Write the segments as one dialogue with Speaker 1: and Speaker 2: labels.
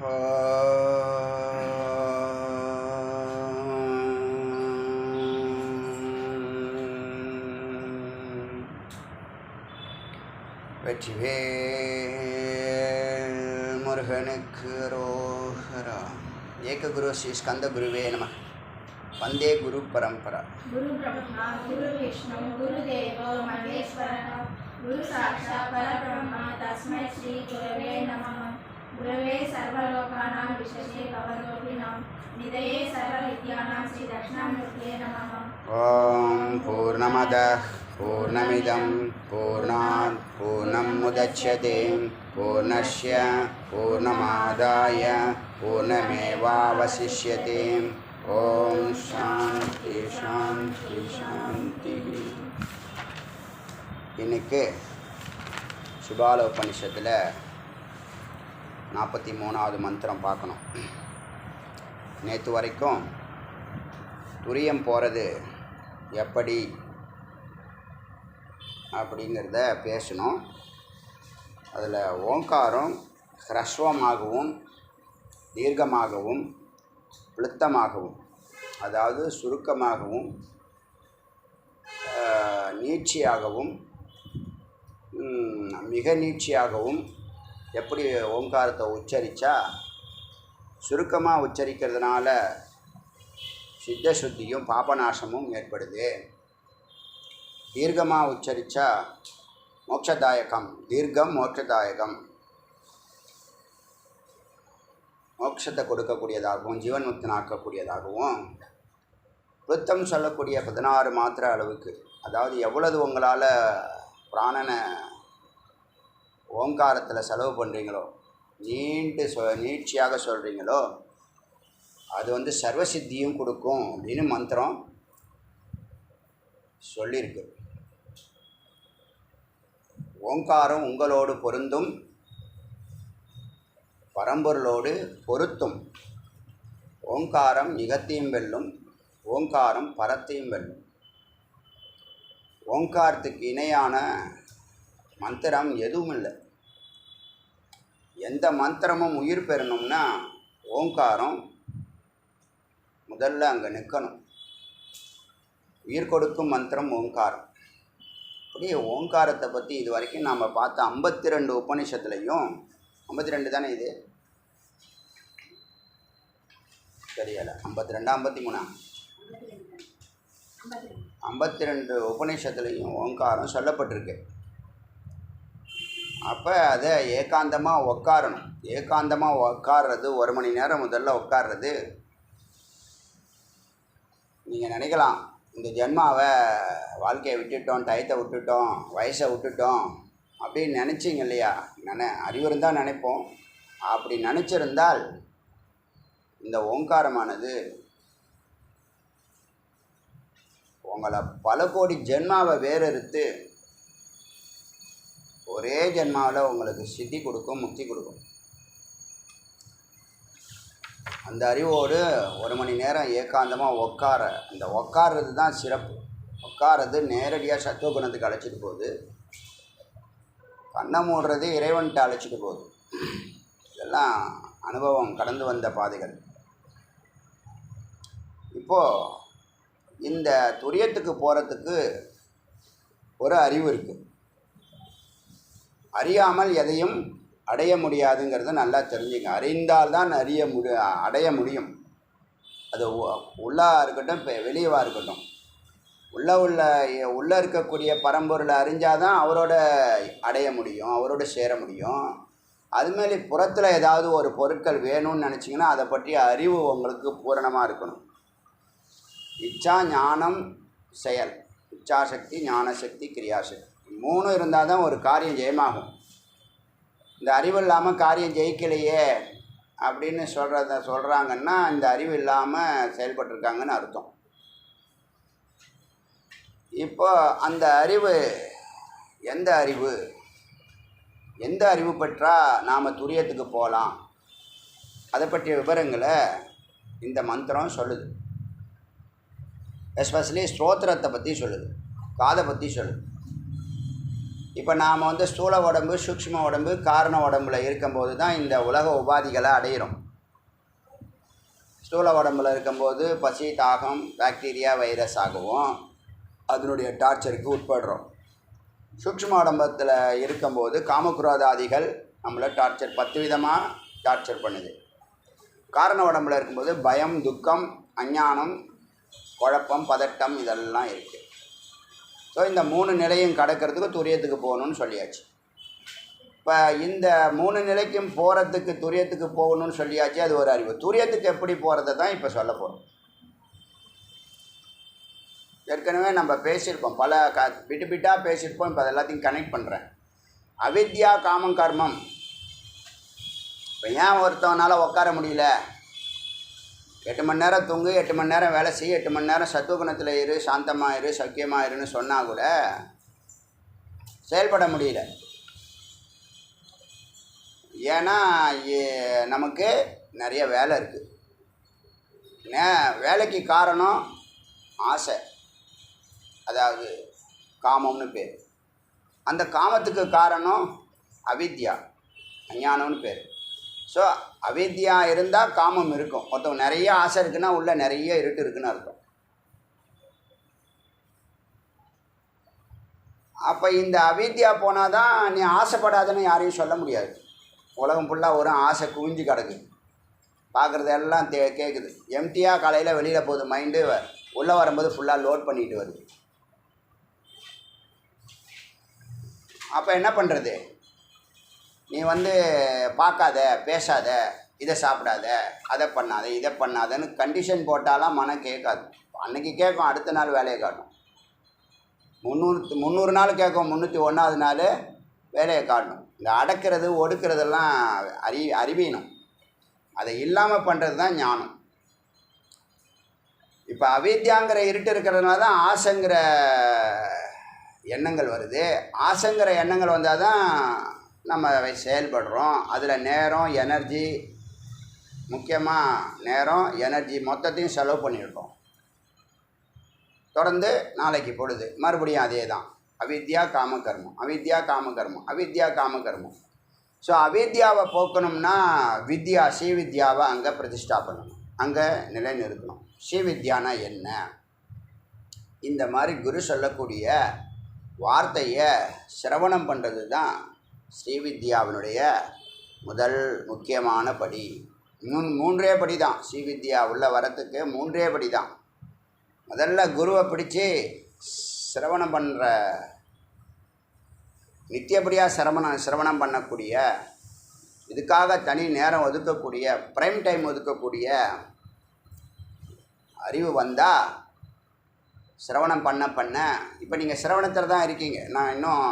Speaker 1: வெற்றிவேல் முருகனுக்கு ரோஹரா. ஏக குரு ஸ்ரீ ஸ்கந்த குருவே நம. வந்தே குரு பரம்பரா.
Speaker 2: குரு பிரம்மா குரு விஷ்ணு குரு தேவோ மகேஸ்வரः குரு சாட்சாத் பரபிரம்ம தஸ்மை ஸ்ரீ குரவே நமः. குரவே சர்வலோகானாं விஷயே பவரோகிணாம் நிதயே சர்வ வித்யானாं ஸ்ரீ தட்சிணாமூர்த்தயே நமः.
Speaker 1: ஓம் பூர்ணமதः பூர்ணமிதம் பூர்ணாத் பூர்ணம் முதச்யதே பூர்ணஸ்ய பூர்ணமாதாய பூர்ணமேவாவசிஷ்யதே. ஓம் சாந்தி சாந்தி சாந்தி. இன்னைக்கு சுபால உபனிஷத்தில் 43வது மந்திரம் பார்க்கணும். நேற்று வரைக்கும் துரியம் போகிறது எப்படி அப்படிங்கிறத பேசணும். அதில் ஓங்காரம் ஹ்ரஸ்வமாகவும் தீர்க்கமாகவும் ப்ளுத்தமாகவும், அதாவது சுருக்கமாகவும் நீட்சியாகவும் மிக நீட்சியாகவும் எப்படி ஓங்காரத்தை உச்சரித்தா சுருக்கமாக உச்சரிக்கிறதுனால சித்த சுத்தியும் பாபநாசமும் ஏற்படுது, தீர்க்கமாக உச்சரித்தா மோட்சதாயகம், தீர்க்கம் மோட்சதாயகம், மோட்சத்தை கொடுக்கக்கூடியதாகவும் ஜீவன் முக்தனாக்கக்கூடியதாகவும், ப்ளுத்தம் சொல்லக்கூடிய 16 மாத்திரை அளவுக்கு, அதாவது எவ்வளவு உங்களால் பிராணனை ஓங்காரத்தில் செலவு பண்ணுறீங்களோ, நீட்சியாக சொல்கிறீங்களோ, அது சர்வசித்தியும் கொடுக்கும் அப்படின்னு மந்திரம் சொல்லியிருக்கு. ஓங்காரம் உங்களோடு பொருந்தும், பரம்பொருளோடு பொருத்தும். ஓங்காரம் இகத்தையும் வெல்லும், ஓங்காரம் பரத்தையும் வெல்லும். ஓங்காரத்துக்கு இணையான மந்திரம் எதுவும் இல்லை. எந்த மந்திரமும் உயிர் பெறணும்னா ஓங்காரம் முதல்ல அங்கே நிற்கணும். உயிர் கொடுக்கும் மந்திரம் ஓங்காரம். அப்படியே ஓங்காரத்தை பற்றி இது வரைக்கும் நாம் பார்த்த 52 உபனிஷத்துலையும், 52 தானே இது, தெரியலை, 52 53 52 உபநிஷத்துலேயும் ஓங்காரம் சொல்லப்பட்டிருக்கு. அப்போ அதை ஏகாந்தமாக உட்காரணும். ஏகாந்தமாக உட்கார்றது 1 மணி நேரம் முதல்ல உட்கார்றது. நீங்கள் நினைக்கலாம், இந்த ஜென்மாவை வாழ்க்கையை விட்டுட்டோம், டயத்தை விட்டுட்டோம், வயசை விட்டுட்டோம் அப்படின்னு நினச்சிங்க இல்லையா? அறிவு இருந்தால் நினைப்போம். அப்படி நினச்சிருந்தால் இந்த ஓங்காரமானது உங்களை பல கோடி ஜென்மாவை வேறறுத்து ஒரே ஜென்மாவில் உங்களுக்கு சித்தி கொடுக்கும், முக்தி கொடுக்கும். அந்த அறிவோடு 1 மணி நேரம் ஏகாந்தமாக அந்த உட்கார்றது தான் சிறப்பு. உட்கார்றது நேரடியாக சத்துவகுணத்துக்கு அழைச்சிட்டு போகுது, கண்ணை மூடுறது இறைவன்கிட்ட அழைச்சிட்டு போகுது. இதெல்லாம் அனுபவம் கடந்து வந்த பாதைகள். இப்போது இந்த துரியத்துக்கு போகிறதுக்கு ஒரு அறிவு இருக்குது. அறியாமல் எதையும் அடைய முடியாதுங்கிறத நல்லா தெரிஞ்சுங்க. அறிந்தால்தான் அடைய முடியும். அது உள்ளா இருக்கட்டும், வெளியவா இருக்கட்டும். உள்ளே இருக்கக்கூடிய பரம்பொருளை அறிஞ்சாதான் அவரோட அடைய முடியும், அவரோட சேர முடியும். அதுமாரி புறத்தில் ஏதாவது ஒரு பொருட்கள் வேணும்னு நினச்சிங்கன்னா அதை பற்றிய அறிவு உங்களுக்கு பூரணமாக இருக்கணும். இச்சா, ஞானம், செயல். இச்சாசக்தி, ஞானசக்தி, கிரியாசக்தி 3 இருந்தால் தான் ஒரு காரியம் ஜெயமாகும். இந்த அறிவு இல்லாமல் காரியம் ஜெயிக்கலையே அப்படின்னு சொல்கிறாங்கன்னா இந்த அறிவு இல்லாமல் செயல்பட்டுருக்காங்கன்னு அர்த்தம். இப்போ அந்த அறிவு எந்த அறிவு பெற்றால் நாம் துரியத்துக்கு போகலாம், அதை பற்றிய விவரங்களை இந்த மந்திரம் சொல்லுது. எஸ்பெஷலி ஸ்தோத்திரத்தை பற்றி சொல்லுது, காதை பற்றி சொல்லுது. இப்போ நாம் வந்து ஸ்தூல உடம்பு, சூக்ஷ்ம உடம்பு, காரண உடம்புல இருக்கும்போது தான் இந்த உலக உபாதிகளை அடையிறோம். ஸ்தூல உடம்புல இருக்கும்போது பசி, தாகம், பாக்டீரியா, வைரஸ் ஆகவும் அதனுடைய டார்ச்சருக்கு உட்படுறோம். சூக்ஷ்ம உடம்பத்தில் இருக்கும்போது காமக்ரோதாதிகள் நம்மளை 10 விதமாக டார்ச்சர் பண்ணுது. காரண உடம்புல இருக்கும்போது பயம், துக்கம், அஞ்ஞானம், குழப்பம், பதட்டம் இதெல்லாம் இருக்குது. ஸோ இந்த 3 நிலையும் கடக்கிறதுக்கு துரியத்துக்கு போகணுன்னு சொல்லியாச்சு. இப்போ இந்த 3 நிலைக்கும் போகிறதுக்கு துரியத்துக்கு போகணும்னு சொல்லியாச்சு. அது ஒரு அறிவு. துரியத்துக்கு எப்படி போகிறத தான் இப்போ சொல்ல போகிறோம். ஏற்கனவே நம்ம பேசியிருக்கோம், பல பிட்டு பிட்டாக பேசியிருப்போம். இப்போ எல்லாத்தையும் கனெக்ட் பண்ணுறேன். அவித்யா, காமம், கர்மம். இப்போ ஏன் ஒருத்தவனால் உட்கார முடியல? 8 மணி நேரம் தூங்கு, 8 மணி நேரம் வேலை செய்ய, 8 மணி நேரம் சத்துவகுணத்தில் இரு, சாந்தமாக இரு, சௌக்கியமாக இருன்னு சொன்னால் கூட செயல்பட முடியல. ஏன்னா நமக்கு நிறைய வேலை இருக்குது. வேலைக்கு காரணம் ஆசை, அதாவது காமம்னு பேர். அந்த காமத்துக்கு காரணம் அவித்யா, அஞ்ஞானம்னு பேர். ஸோ அவித்யா இருந்தால் காமம் இருக்கும். ஒருத்தவங்க நிறைய ஆசை இருக்குன்னா உள்ள நிறைய இருட்டு இருக்குன்னு அர்த்தம். அப்போ இந்த அவித்யா போனால் தான் நீ ஆசைப்படாதன்னு யாரையும் சொல்ல முடியாது. உலகம் ஃபுல்லாக ஒரு ஆசை குவிஞ்சு கிடக்கு. பார்க்குறது எல்லாம் கேட்குது. எம்டியாக காலையில் வெளியில் போகுது மைண்டு, உள்ளே வரும்போது ஃபுல்லாக லோட் பண்ணிட்டு வருது. அப்போ என்ன பண்ணுறது? நீ வந்து பார்க்காத, பேசாத, இதை சாப்பிடாத, அதை பண்ணாத, இதை பண்ணாதன்னு கண்டிஷன் போட்டாலாம் மனம் கேட்காது. அன்றைக்கி கேட்கும், அடுத்த நாள் வேலையை காட்டும். 300 நாள் கேட்கும், 301வது நாள் வேலையை காட்டணும். இந்த அடக்கிறது, ஒடுக்கிறதெல்லாம் அறிவீனம். அதை இல்லாமல் பண்ணுறது தான் ஞானம். இப்போ அவித்யாங்கிற இருட்டு இருக்கிறதுனால தான் ஆசைங்கிற எண்ணங்கள் வருது. ஆசைங்கிற எண்ணங்கள் வந்தால் தான் நம்ம செயல்படுறோம். அதில் நேரம், எனர்ஜி, முக்கியமாக நேரம், எனர்ஜி மொத்தத்தையும் செலவு பண்ணிடுறோம். தொடர்ந்து நாளைக்கு பொழுது மறுபடியும் அதே தான். அவித்யா, காமகர்மம், அவித்யா, காமகர்மம், அவித்யா, காமகர்மம். ஸோ அவித்யாவை போக்கணும்னா வித்யா, ஸ்ரீவித்யாவை அங்கே பிரதிஷ்டா பண்ணணும், அங்கே நிலைநிறுத்தணும். ஸ்ரீவித்யானா என்ன? இந்த மாதிரி குரு சொல்லக்கூடிய வார்த்தையை சிரவணம் பண்ணுறது தான் ஸ்ரீவித்யாவினுடைய முதல் முக்கியமான படி. 3 படி தான் ஸ்ரீவித்யா உள்ள வரத்துக்கு 3 படி தான். முதல்ல குருவை பிடிச்சி சிரவணம் பண்ணுற, நித்தியப்படியாக சிரவணம் பண்ணக்கூடிய, இதுக்காக தனி நேரம் ஒதுக்கக்கூடிய, ப்ரைம் டைம் ஒதுக்கக்கூடிய அறிவு வந்தால் சிரவணம் பண்ண இப்போ நீங்கள் சிரவணத்தில் தான் இருக்கீங்க. நான் இன்னும்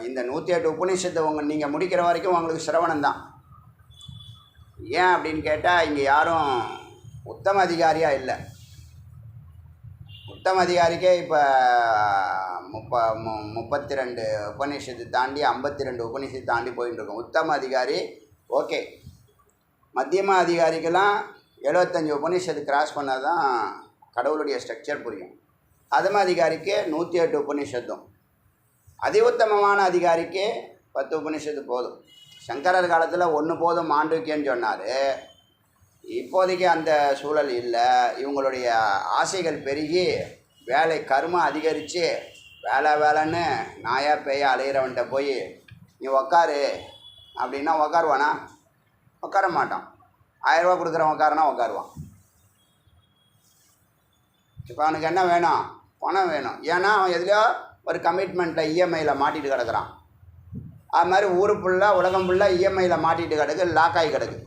Speaker 1: இந்த 108 உபநிஷத்தை நீங்கள் முடிக்கிற வரைக்கும் உங்களுக்கு சிரவணம் தான். ஏன் அப்படின்னு கேட்டால் இங்கே யாரும் உத்தம அதிகாரியாக இல்லை. உத்தம அதிகாரிக்கே இப்போ 32 உபநிஷத்து தாண்டி 52 உபநிஷத்து தாண்டி போயின்னு இருக்கோம். உத்தம அதிகாரி ஓகே. மத்தியம அதிகாரிக்கெல்லாம் 75 உபநிஷத்து கிராஸ் பண்ணால் தான் கடவுளுடைய ஸ்ட்ரக்சர் புரியும். அதம அதிகாரிக்கு 108 உபநிஷத்தும். அதி உத்தமமான அதிகாரிக்கு 10 உபநிஷத்து போதும். சங்கரர் காலத்தில் 1 போதும் மாண்டூக்கியன்னு சொன்னார். இப்போதைக்கு அந்த சூழல் இல்லை. இவங்களுடைய ஆசைகள் பெருகி வேலை கர்மம் அதிகரித்து வேலைன்னு நாயா பேய அலையிறவன்ட்ட போய் நீ உக்காரு அப்படின்னா உக்காருவானா? உட்கார மாட்டான். 1000 ரூபா கொடுக்குறவன் உட்காருனா உட்காருவான். இப்போ அவனுக்கு என்ன வேணும்? பணம் வேணும். ஏன்னா அவன் எதுலையோ ஒரு கமிட்மெண்ட்டில் இஎம்ஐயில் மாட்டிட்டு கிடக்குறான். அது மாதிரி ஊர் ஃபுல்லாக, உலகம் ஃபுல்லாக இஎம்ஐயில் மாட்டிட்டு கிடக்கு, லாக் ஆகி கிடக்கு.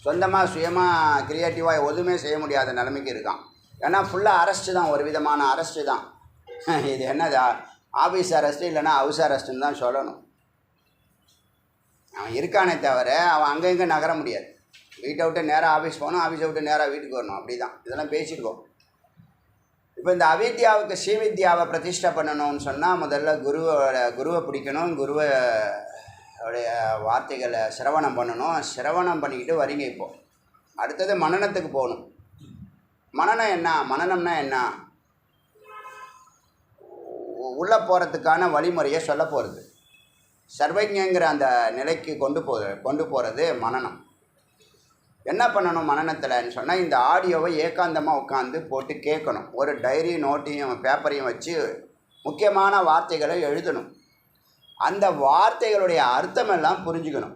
Speaker 1: சொந்தமாக சுயமாக க்ரியேட்டிவாக எதுவுமே செய்ய முடியாத நிலைமைக்கு இருக்கான். ஏன்னா ஃபுல்லாக அரெஸ்ட்டு தான், ஒரு விதமான அரெஸ்ட்டு தான். இது என்னதா ஆஃபீஸ் அரெஸ்ட்டு இல்லைன்னா ஹவுஸ் அரெஸ்ட்டுன்னு தான் சொல்லணும். அவன் இருக்கானே தவிர அவன் அங்கே இங்கே நகர முடியாது. வீட்டை விட்டு நேராக ஆஃபீஸ் போகணும், ஆஃபீஸை விட்டு நேராக வீட்டுக்கு வரணும். அப்படி தான் இதெல்லாம் பேசியிருக்கோம். இப்போ இந்த அவித்யாவுக்கு ஸ்ரீவித்யாவை பிரதிஷ்டை பண்ணணும்னு சொன்னால் முதல்ல குருவை பிடிக்கணும். குருவோடைய வார்த்தைகளை சிரவணம் பண்ணணும். சிரவணம் பண்ணிக்கிட்டு வரீங்க. இப்போது அடுத்தது மனனத்துக்கு போகணும். மனனம் என்ன? மனனம்னா என்ன? உள்ளே போகிறதுக்கான வழிமுறையை சொல்ல போகிறது. சர்வஜங்கிற அந்த நிலைக்கு கொண்டு போகிறது மனனம். என்ன பண்ணணும் மனனத்தில்னு சொன்னால், இந்த ஆடியோவை ஏகாந்தமாக உட்காந்து போட்டு கேட்கணும். ஒரு டைரி நோட்டையும் பேப்பரையும் வச்சு முக்கியமான வார்த்தைகளை எழுதணும். அந்த வார்த்தைகளுடைய அர்த்தமெல்லாம் புரிஞ்சுக்கணும்.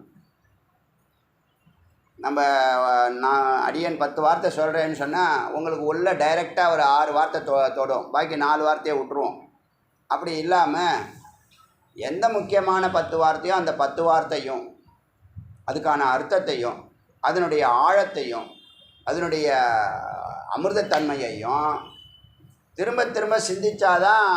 Speaker 1: நான் அடியன் 10 வார்த்தை சொல்கிறேன்னு சொன்னால் உங்களுக்கு உள்ள டைரெக்டாக ஒரு 6 வார்த்தை தொடும், பாக்கி 4 வார்த்தையை விட்டுருவோம். அப்படி இல்லாமல் எந்த முக்கியமான 10 வார்த்தையோ அந்த 10 வார்த்தையும் அதுக்கான அர்த்தத்தையும் அதனுடைய ஆழத்தையும் அதனுடைய அமிர்தத்தன்மையையும் திரும்ப திரும்ப சிந்திச்சாதான்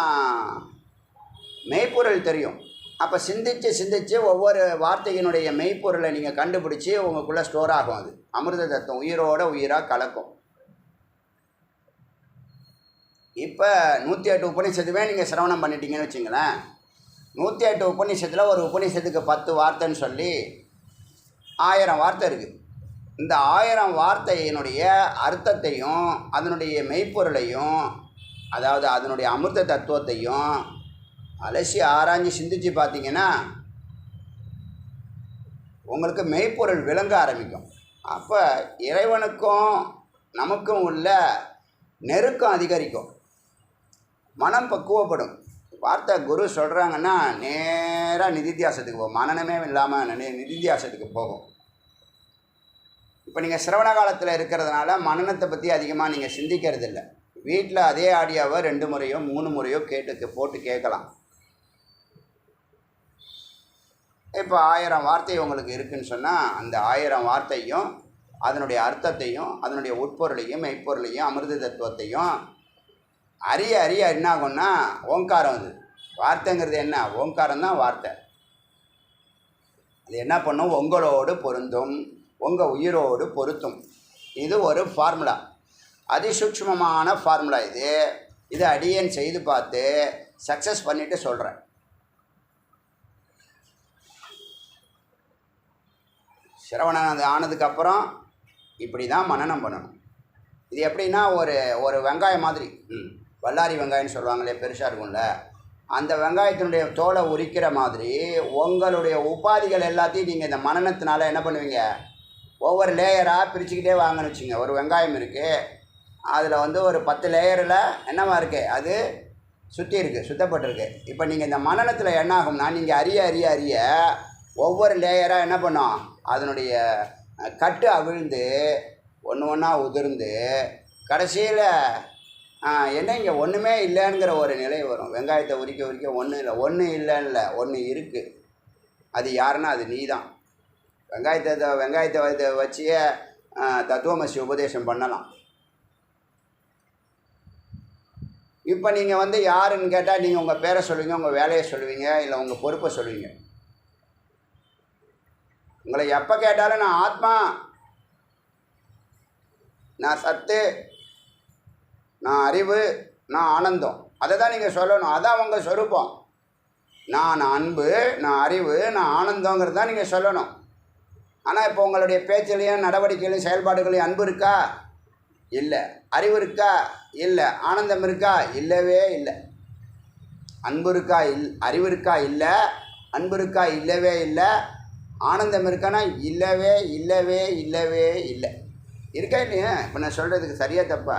Speaker 1: மெய்ப்பொருள் தெரியும். அப்போ சிந்தித்து ஒவ்வொரு வார்த்தையினுடைய மெய்ப்பொருளை நீங்கள் கண்டுபிடிச்சி உங்களுக்குள்ளே ஸ்டோர் ஆகும். அது அமிர்த தத்துவம் உயிரோட உயிராக கலக்கும். இப்போ 108 உபநிஷத்துமே நீங்கள் சிரவணம் பண்ணிட்டீங்கன்னு வச்சுங்களேன். 108 உபநிஷத்தில் ஒரு உபநிஷத்துக்கு 10 வார்த்தைன்னு சொல்லி 1000 வார்த்தை இருக்குது. இந்த 1000 வார்த்தையினுடைய அர்த்தத்தையும் அதனுடைய மெய்ப்பொருளையும், அதாவது அதனுடைய அமிர்த தத்துவத்தையும் அலசி ஆராய்ஞ்சு சிந்திச்சு பார்த்தீங்கன்னா உங்களுக்கு மெய்ப்பொருள் விளங்க ஆரம்பிக்கும். அப்போ இறைவனுக்கும் நமக்கும் உள்ள நெருக்கம் அதிகரிக்கும், மனம் பக்குவப்படும். வார்த்தை குரு சொல்கிறாங்கன்னா நேராக நிதித்தியாசத்துக்கு போகும், மனநமே இல்லாமல் நிதித்தியாசத்துக்கு போகும். இப்போ நீங்கள் சிரவண காலத்தில் இருக்கிறதுனால மனநத்தை பற்றி அதிகமாக நீங்கள் சிந்திக்கிறது இல்லை. வீட்டில் அதே ஆடியோவை 2 முறையோ 3 முறையோ போட்டு கேட்கலாம். இப்போ 1000 வார்த்தை உங்களுக்கு இருக்குதுன்னு சொன்னால் அந்த 1000 வார்த்தையும் அதனுடைய அர்த்தத்தையும் அதனுடைய உட்பொருளையும் மெய்ப்பொருளையும் அமிர்த தத்துவத்தையும் அறிய என்ன ஆகும்னா ஓங்காரம். அது வார்த்தைங்கிறது என்ன? ஓங்காரம் தான் வார்த்தை. அது என்ன பண்ணும்? உங்களோடு பொருந்தும், உங்கள் உயிரோடு பொருத்தும். இது ஒரு ஃபார்முலா, அதிசூக்ஷ்மமான ஃபார்முலா. இது அடியேன் செய்து பார்த்து சக்ஸஸ் பண்ணிவிட்டு சொல்கிறேன். சிரவணம் ஆனதுக்கப்புறம் இப்படி தான் மனனம் பண்ணணும். இது எப்படின்னா ஒரு வெங்காயம் மாதிரி, வல்லாரி வெங்காயம்னு சொல்லுவாங்களே, பெருசாக இருக்கும்ல, அந்த வெங்காயத்தினுடைய தோலை உரிக்கிற மாதிரி உங்களுடைய உபாதிகள் எல்லாத்தையும் நீங்கள் இந்த மனனத்தினால என்ன பண்ணுவீங்க? ஒவ்வொரு லேயராக பிரிச்சுக்கிட்டே வாங்கன்னு வச்சுங்க. ஒரு வெங்காயம் இருக்குது, அதில் ஒரு 10 லேயரில் என்னவா இருக்குது? அது சுத்தப்பட்டிருக்கு. இப்போ நீங்கள் இந்த மனனத்தில் என்ன ஆகும்னா, நீங்கள் அறிய ஒவ்வொரு லேயராக என்ன பண்ணோம்? அதனுடைய கட்டு அவிழ்ந்து ஒன்றா உதிர்ந்து கடைசியில் என்ன இங்கே ஒன்றுமே இல்லைங்கிற ஒரு நிலை வரும். வெங்காயத்தை உரிக்க ஒன்றும் இல்லைன்னு ஒன்று இருக்குது. அது யாருன்னா அது நீ தான். வெங்காயத்தை வச்சியே தத்துவமசி உபதேசம் பண்ணலாம். இப்போ நீங்கள் யாருன்னு கேட்டால் நீங்கள் உங்கள் பேரை சொல்லுவீங்க, உங்கள் வேலையை சொல்லுவீங்க, இல்லை உங்கள் பொறுப்பை சொல்லுவீங்க. உங்களை எப்போ கேட்டாலும் நான் ஆத்மா, நான் சத்து, நான் அறிவு, நான் ஆனந்தம், அதை தான் நீங்கள் சொல்லணும். அதான் உங்கள் சொரூபம். நான் அன்பு, நான் அறிவு, நான் ஆனந்தங்கிறது தான் நீங்கள் சொல்லணும். ஆனால் இப்போ உங்களுடைய பேச்சிலையும் நடவடிக்கையிலையும் செயல்பாடுகளையும் அன்பு இருக்கா? இல்லை. அறிவு இருக்கா? இல்லை. ஆனந்தம் இருக்கா? இல்லவே இல்லை. அன்பு இருக்கா? அறிவு இருக்கா? இல்லை. அன்பு இருக்கா? இல்லவே இல்லை. ஆனந்தம் இருக்கானா? இல்லவே இல்லை. இருக்கா இல்லையா? இப்போ நான் சொல்கிறதுக்கு சரியாக தப்பா?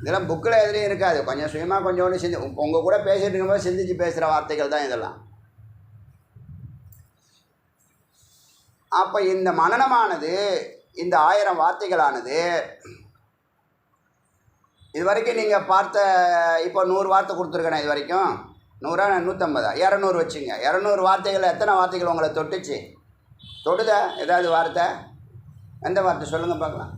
Speaker 1: இதெல்லாம் புக்கில் எதுலேயும் இருக்காது. கொஞ்சம் சுயமாக கொஞ்சோண்டு உங்கள் கூட பேசிகிட்டு இருக்கும்போது சிந்திச்சு பேசுகிற வார்த்தைகள் தான் இதெல்லாம். அப்போ இந்த மனனமானது, இந்த 1000 வார்த்தைகளானது இது வரைக்கும் நீங்கள் பார்த்த, இப்போ 100 வார்த்தை கொடுத்துருக்கேன். இது வரைக்கும் 100 150 200 வச்சுங்க. 200 வார்த்தைகள் எத்தனை வார்த்தைகள் உங்களை தொட்டுச்சு? தொடுதா ஏதாவது வார்த்தை? எந்த வார்த்தை சொல்லுங்கள் பார்க்கலாம்.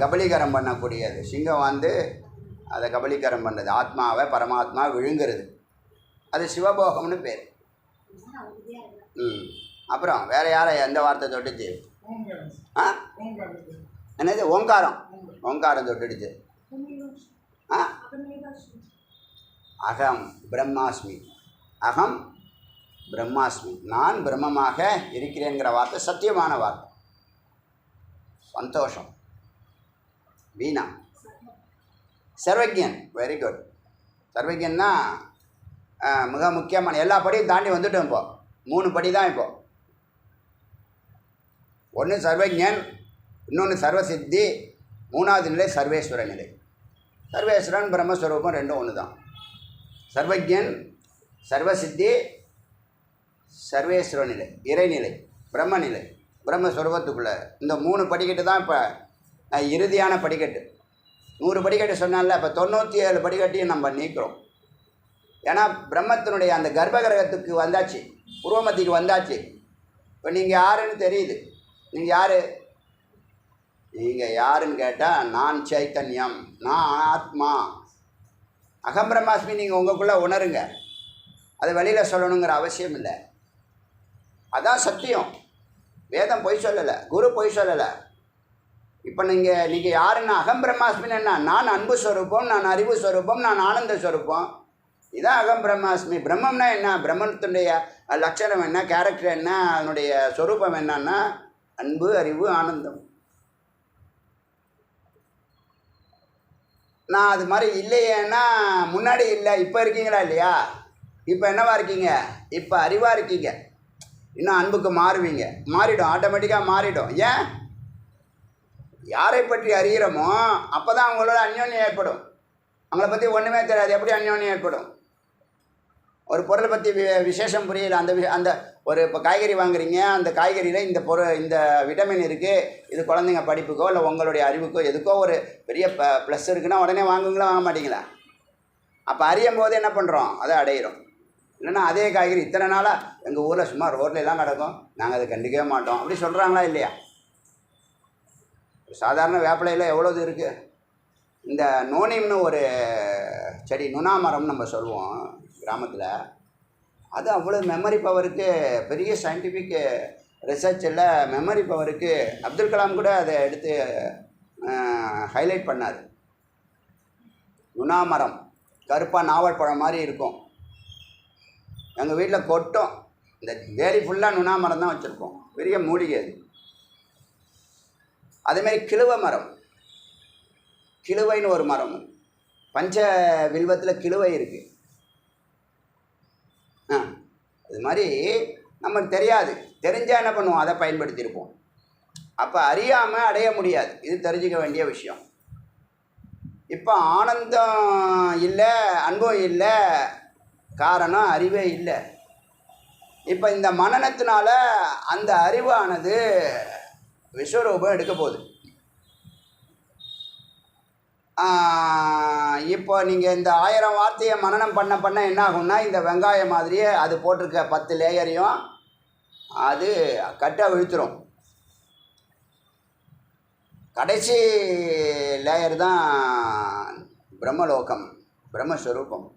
Speaker 1: கபலீகரம் பண்ணக்கூடியது. சிங்கம் அதை கபலீகரம் பண்ணுறது, ஆத்மாவை பரமாத்மா விழுங்குறது. அது சிவபோகம்னு பேர். அப்புறம் வேறு யாரை எந்த வார்த்தை தொட்டுச்சு? என்னது? ஓங்காரம் தொட்டுடுச்சு. அகம் பிரம்மாஸ்மி, நான் பிரம்மமாக இருக்கிறேங்கிற வார்த்தை சத்தியமான வார்த்தை. சந்தோஷம். வீணா சர்வஜன், வெரி குட். சர்வஜன்னா மிக முக்கியமான எல்லா படியும் தாண்டி வந்துட்டோம். இப்போ 3 படி தான். இப்போ ஒன்று சர்வஜன், இன்னொன்று சர்வசித்தி, 3வது நிலை சர்வேஸ்வர நிலை. சர்வேஸ்வரன் பிரம்மஸ்வரூபம் ரெண்டும் ஒன்று தான். சர்வஜன், சர்வசித்தி, சர்வேஸ்வர நிலை, இறைநிலை, பிரம்மநிலை, பிரம்மஸ்வரூபத்துக்குள்ளே இந்த 3 படிக்கட்டு தான் இப்போ இறுதியான படிக்கட்டு. 100 படிக்கட்டு சொன்னால இப்போ 97 படிக்கட்டையும் நம்ம நீக்கிறோம். ஏன்னா பிரம்மத்தினுடைய அந்த கர்ப்பகிரகத்துக்கு வந்தாச்சு, பூர்வமத்திக்கு வந்தாச்சு. இப்போ நீங்கள் யாருன்னு தெரியுது. நீங்கள் யார்? நீங்கள் யாருன்னு கேட்டால் நான் சைத்தன்யம், நான் ஆத்மா, அகம் பிரம்மாஸ்மி. நீங்கள் உங்களுக்குள்ளே உணருங்க. அதை வெளியில் சொல்லணுங்கிற அவசியம் இல்லை. அதான் சத்தியம். வேதம் பொய் சொல்லலை, குரு பொய் சொல்லலை. இப்போ நீங்கள் யாருன்னா அகம் பிரம்மாஸ்மின்னு என்ன? நான் அன்பு ஸ்வரூபம், நான் அறிவு ஸ்வரூபம், நான் ஆனந்த ஸ்வரூபம். இதான் அகம் பிரம்மாஸ்மி. பிரம்மம்னா என்ன? பிரம்மத்தினுடைய லட்சணம் என்ன, கேரக்டர் என்ன, அதனுடைய ஸ்வரூபம் என்னன்னா அன்பு, அறிவு, ஆனந்தம். நான் அது மாதிரி இல்லையேன்னா முன்னாடி இல்லை, இப்போ இருக்கீங்களா இல்லையா? இப்போ என்னவா இருக்கீங்க? இப்போ அறிவாக இருக்கீங்க. இன்னும் அன்புக்கு மாறுவீங்க. மாறிடும், ஆட்டோமேட்டிக்காக மாறிடும். ஏன்? யாரை பற்றி அறிகிறோமோ அப்போ தான் அவங்களோட அந்யோன்யம் ஏற்படும். அவங்கள பற்றி ஒன்றுமே தெரியாது, எப்படி அந்யோன்யம் ஏற்படும்? ஒரு பொருளை பற்றி விசேஷம் புரியல. அந்த ஒரு இப்போ காய்கறி வாங்குறீங்க, அந்த காய்கறியில் இந்த விட்டமின் இருக்குது, இது குழந்தைங்க படிப்புக்கோ இல்லை உங்களுடைய அறிவுக்கோ எதுக்கோ ஒரு பெரிய ப்ளஸ் இருக்குன்னா உடனே வாங்குவீங்களா, வாங்க மாட்டீங்களா? அப்போ அறியும் போது என்ன பண்ணுறோம்? அதை அடையிறோம். இல்லைன்னா அதே காய்கறி இத்தனை நாளாக எங்கள் ஊரில் சும்மா ரோட்லலாம் கிடக்கும், நாங்கள் அதை கண்டுக்கவே மாட்டோம், அப்படி சொல்கிறாங்களா இல்லையா? சாதாரண வேப்பிலையில் எவ்வளோது இருக்குது. இந்த நோனிம்னு ஒரு செடி, நுணாமரம்னு நம்ம சொல்லுவோம் கிராமத்தில். அது அவ்வளோ மெமரி பவருக்கு, பெரிய சயின்டிஃபிக் ரிசர்ச்சில் மெமரி பவருக்கு அப்துல் கலாம் கூட அதை எடுத்து ஹைலைட் பண்ணார். நுணாமரம் கருப்பாக நாவல் பழம் மாதிரி இருக்கும். எங்கள் வீட்டில் கொட்டும். இந்த வேலி ஃபுல்லாக நுணாமரம் தான் வச்சுருப்போம். பெரிய மூலிகை அது. அதேமாதிரி கிழுவை மரம், கிழுவைன்னு ஒரு மரம், பஞ்ச வில்வத்தில் கிழுவை இருக்குது. அது மாதிரி நமக்கு தெரியாது, தெரிஞ்சால் என்ன பண்ணுவோம்? அதை பயன்படுத்தியிருப்போம். அப்போ அறியாமல் அடைய முடியாது. இது தெரிஞ்சுக்க வேண்டிய விஷயம். இப்போ ஆனந்தம் இல்லை, அன்பம் இல்லை, காரணம் அறிவே இல்லை. இப்போ இந்த மனனத்தினால அந்த அறிவானது விஸ்வரூபம் எடுக்க போகுது. இப்போ நீங்கள் இந்த 1000 வார்த்தையை மனனம் பண்ண என்ன ஆகும்னா, இந்த வெங்காயம் மாதிரியே அது போட்டிருக்க 10 லேயரையும் அது கட்டாக விழுத்துரும். கடைசி லேயர் தான் பிரம்மலோகம், பிரம்மஸ்வரூபம்.